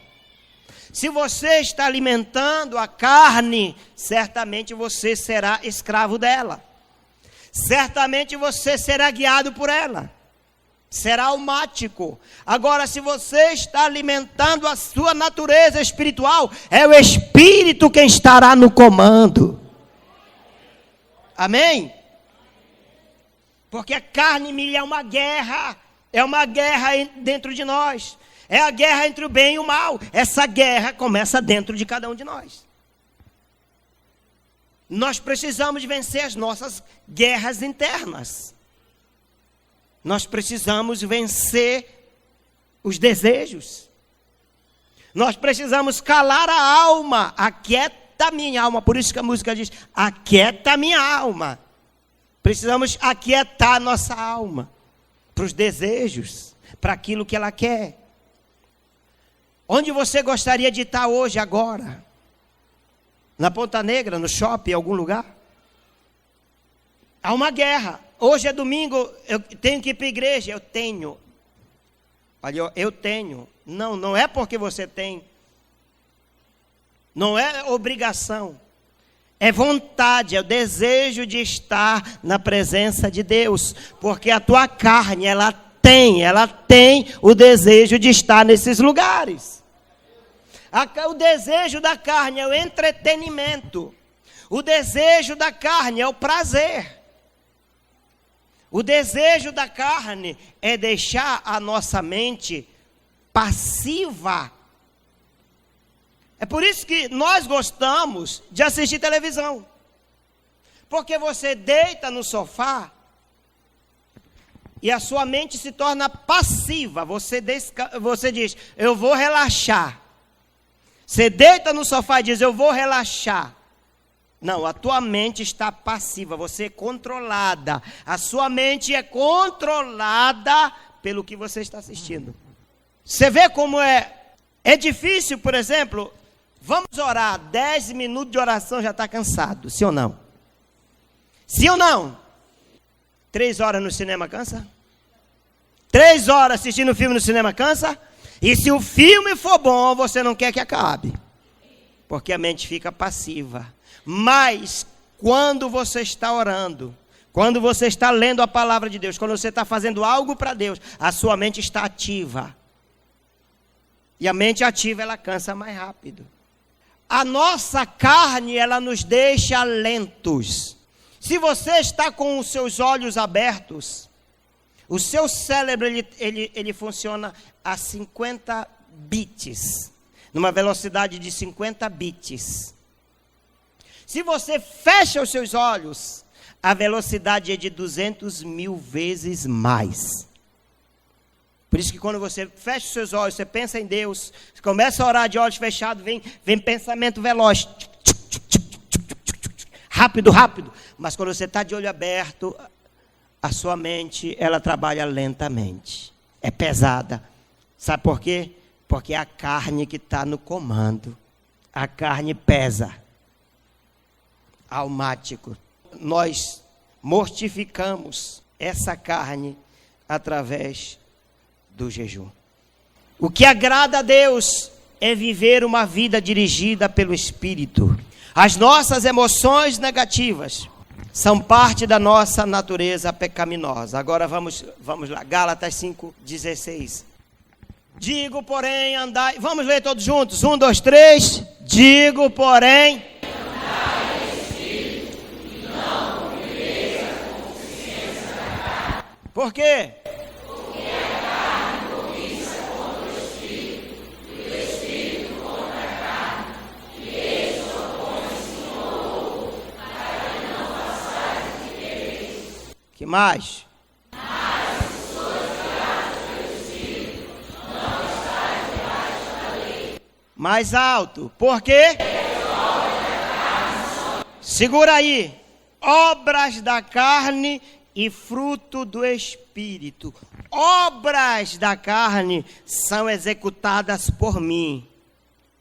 Se você está alimentando a carne, certamente você será escravo dela. Certamente você será guiado por ela. Será almático. Agora, se você está alimentando a sua natureza espiritual, é o Espírito quem estará no comando. Amém? Porque a carne é uma guerra dentro de nós. É a guerra entre o bem e o mal. Essa guerra começa dentro de cada um de nós. Nós precisamos vencer as nossas guerras internas. Nós precisamos vencer os desejos. Nós precisamos calar a alma. Aquieta minha alma. Por isso que a música diz, aquieta minha alma. Precisamos aquietar nossa alma para os desejos, para aquilo que ela quer. Onde você gostaria de estar hoje, agora? Na Ponta Negra, no shopping, em algum lugar? Há uma guerra. Hoje é domingo, eu tenho que ir para a igreja. Eu tenho. Olha, eu tenho. Não é porque você tem. Não é obrigação. É vontade, é o desejo de estar na presença de Deus. Porque a tua carne, ela tem o desejo de estar nesses lugares. O desejo da carne é o entretenimento. O desejo da carne é o prazer. O desejo da carne é deixar a nossa mente passiva. É por isso que nós gostamos de assistir televisão. Porque você deita no sofá e a sua mente se torna passiva. Você diz, eu vou relaxar. Você deita no sofá e diz, eu vou relaxar. Não, a tua mente está passiva, você é controlada. A sua mente é controlada pelo que você está assistindo. Você vê como é difícil, por exemplo, vamos orar, 10 minutos de oração já está cansado, sim ou não? Sim ou não? 3 horas no cinema cansa? 3 horas assistindo filme no cinema cansa? E se o filme for bom, você não quer que acabe. Porque a mente fica passiva. Mas, quando você está orando, quando você está lendo a palavra de Deus, quando você está fazendo algo para Deus, a sua mente está ativa. E a mente ativa, ela cansa mais rápido. A nossa carne, ela nos deixa lentos. Se você está com os seus olhos abertos, o seu cérebro, ele funciona a 50 bits. Numa velocidade de 50 bits. Se você fecha os seus olhos, a velocidade é de 200 mil vezes mais. Por isso que quando você fecha os seus olhos, você pensa em Deus, você começa a orar de olhos fechados, vem pensamento veloz. Rápido, rápido. Mas quando você está de olho aberto, a sua mente, ela trabalha lentamente. É pesada. Sabe por quê? Porque é a carne que está no comando. A carne pesa. Almático. Nós mortificamos essa carne através do jejum. O que agrada a Deus é viver uma vida dirigida pelo Espírito. As nossas emoções negativas são parte da nossa natureza pecaminosa. Agora vamos lá, Gálatas 5:16. Digo, porém, andai... Vamos ler todos juntos? 1, 2, 3. Digo, porém... Andai em espírito, e não viveis a concupiscência da carne. Por quê? Porque a carne cobiça contra o espírito, e o espírito contra a carne, e eles opõem-se um ao outro, para que não façais o que quereis. Que mais? Mais alto. Por quê? Segura aí. Obras da carne e fruto do Espírito. Obras da carne são executadas por mim.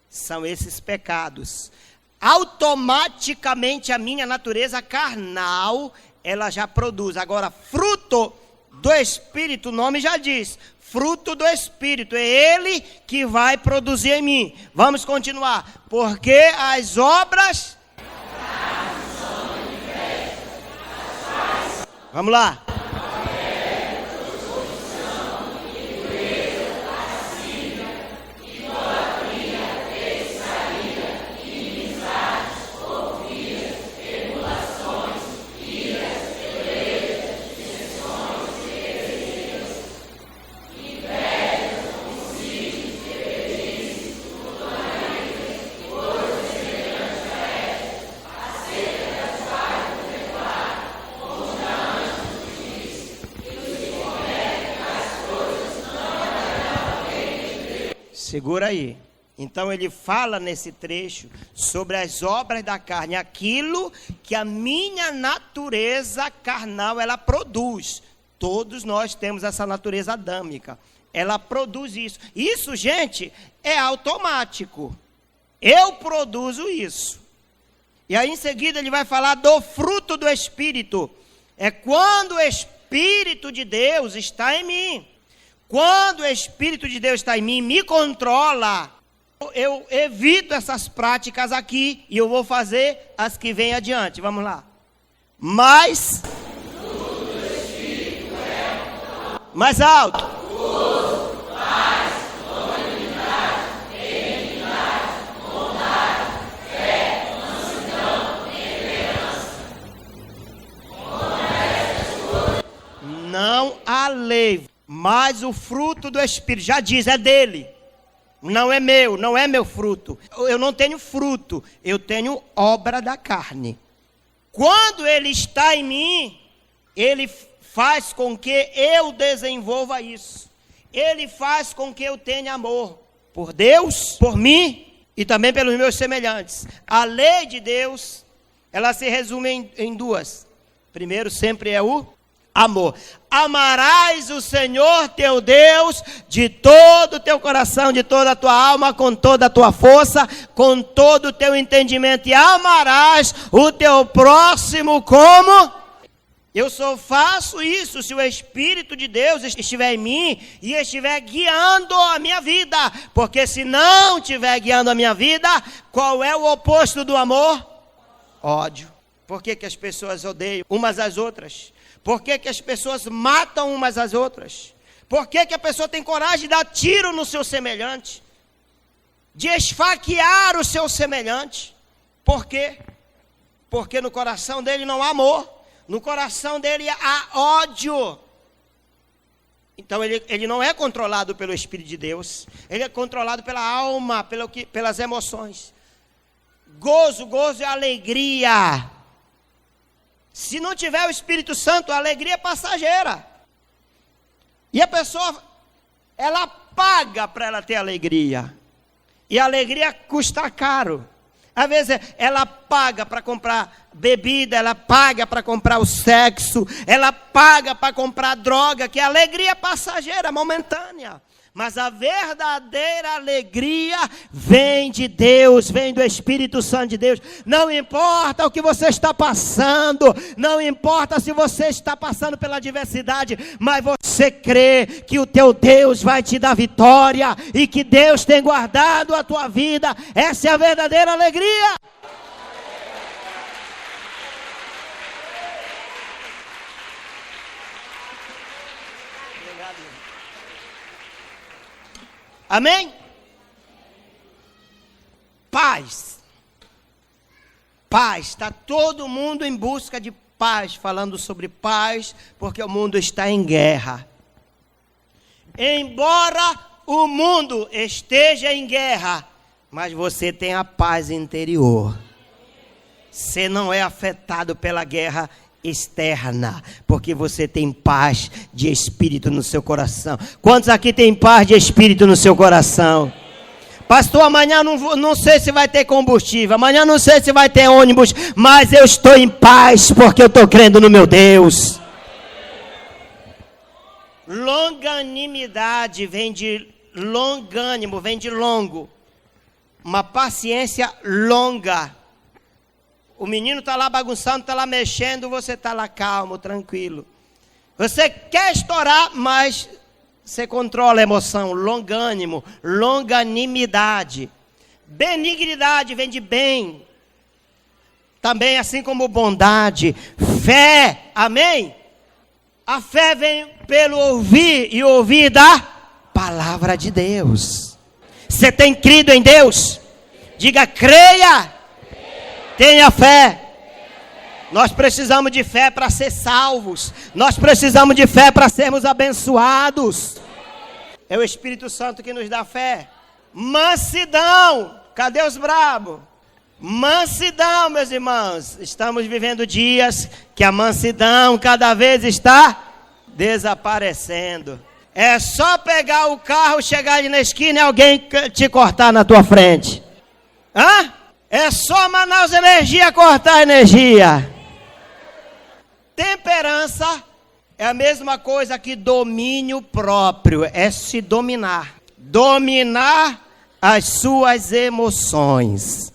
São esses pecados. Automaticamente a minha natureza carnal, ela já produz. Agora, fruto do Espírito, o nome já diz. Fruto do Espírito, é Ele que vai produzir em mim. Vamos continuar. Porque as obras... Vamos lá. Segura aí. Então ele fala nesse trecho sobre as obras da carne, aquilo que a minha natureza carnal ela produz. Todos nós temos essa natureza adâmica. Ela produz isso. Isso, gente, é automático. Eu produzo isso. E aí em seguida ele vai falar do fruto do Espírito. É quando o Espírito de Deus está em mim. Quando o Espírito de Deus está em mim, me controla. Eu evito essas práticas aqui e eu vou fazer as que vêm adiante. Vamos lá. Mas mais alto. Paz, longanimidade, benignidade, bondade, fé, mansidão, temperança. Não há lei, mas o fruto do Espírito, já diz, é dele. Não é meu, não é meu fruto. Eu não tenho fruto, eu tenho obra da carne. Quando ele está em mim, ele faz com que eu desenvolva isso. Ele faz com que eu tenha amor por Deus, por mim e também pelos meus semelhantes. A lei de Deus, ela se resume em duas. Primeiro sempre é o amor. Amarás o Senhor teu Deus de todo o teu coração, de toda a tua alma, com toda a tua força, com todo o teu entendimento. E amarás o teu próximo como? Eu só faço isso se o Espírito de Deus estiver em mim e estiver guiando a minha vida. Porque se não estiver guiando a minha vida, qual é o oposto do amor? Ódio. Por que as pessoas odeiam umas às outras? Por que as pessoas matam umas às outras? Por que a pessoa tem coragem de dar tiro no seu semelhante? De esfaquear o seu semelhante? Por quê? Porque no coração dele não há amor. No coração dele há ódio. Então ele não é controlado pelo Espírito de Deus. Ele é controlado pela alma, pelas emoções. Gozo é alegria. Se não tiver o Espírito Santo, a alegria é passageira. E a pessoa, ela paga para ela ter alegria. E a alegria custa caro. Às vezes ela paga para comprar bebida, ela paga para comprar o sexo, ela paga para comprar droga, que é alegria passageira, momentânea. Mas a verdadeira alegria vem de Deus, vem do Espírito Santo de Deus. Não importa o que você está passando, não importa se você está passando pela adversidade, mas você crê que o teu Deus vai te dar vitória e que Deus tem guardado a tua vida. Essa é a verdadeira alegria. Amém? Paz. Paz. Está todo mundo em busca de paz, falando sobre paz, porque o mundo está em guerra. Embora o mundo esteja em guerra, mas você tem a paz interior. Você não é afetado pela guerra externa, porque você tem paz de espírito no seu coração. Quantos aqui tem paz de espírito no seu coração? Pastor, amanhã não sei se vai ter combustível, amanhã não sei se vai ter ônibus, mas eu estou em paz, porque eu estou crendo no meu Deus. Longanimidade vem de longânimo, vem de longo. Uma paciência longa. O menino está lá bagunçando, está lá mexendo, você está lá calmo, tranquilo. Você quer estourar, mas você controla a emoção. Longânimo, longanimidade. Benignidade vem de bem. Também assim como bondade. Fé, amém? A fé vem pelo ouvir e ouvir da palavra de Deus. Você tem crido em Deus? Diga, creia. Tenha fé. Nós precisamos de fé para ser salvos. Nós precisamos de fé para sermos abençoados. É o Espírito Santo que nos dá fé. Mansidão. Cadê os brabos? Mansidão, meus irmãos. Estamos vivendo dias que a mansidão cada vez está desaparecendo. É só pegar o carro, chegar ali na esquina e alguém te cortar na tua frente. Hã? É só Manaus Energia cortar a energia. Temperança é a mesma coisa que domínio próprio. É se dominar. Dominar as suas emoções.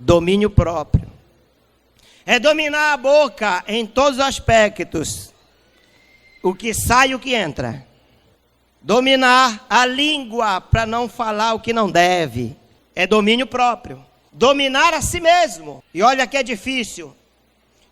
Domínio próprio. É dominar a boca em todos os aspectos. O que sai e o que entra. Dominar a língua para não falar o que não deve. É domínio próprio. Dominar a si mesmo. E olha que é difícil.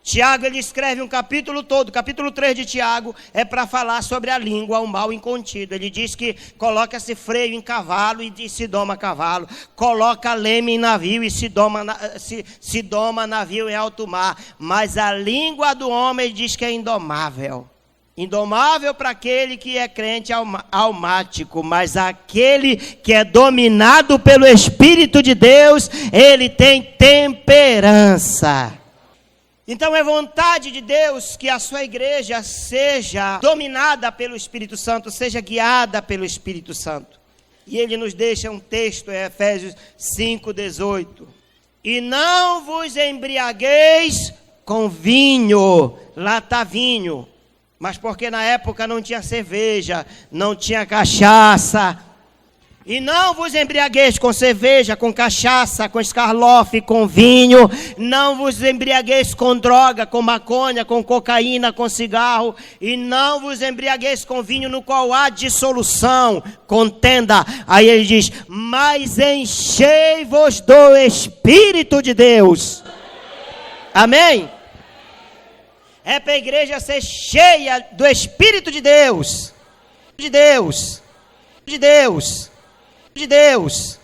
Tiago, ele escreve um capítulo todo. Capítulo 3 de Tiago é para falar sobre a língua, o mal incontido. Ele diz que coloca-se freio em cavalo e se doma cavalo. Coloca leme em navio e se doma navio em alto mar. Mas a língua do homem diz que é indomável. Indomável para aquele que é crente almático, mas aquele que é dominado pelo Espírito de Deus, ele tem temperança. Então é vontade de Deus que a sua igreja seja dominada pelo Espírito Santo, seja guiada pelo Espírito Santo. E ele nos deixa um texto em Efésios 5:18. E não vos embriagueis com vinho, lá está vinho. Mas porque na época não tinha cerveja, não tinha cachaça. E não vos embriagueis com cerveja, com cachaça, com escarlofe, com vinho. Não vos embriagueis com droga, com maconha, com cocaína, com cigarro. E não vos embriagueis com vinho no qual há dissolução, contenda. Aí ele diz, mas enchei-vos do Espírito de Deus. Amém? É para a igreja ser cheia do Espírito de Deus. De Deus. De Deus. De Deus.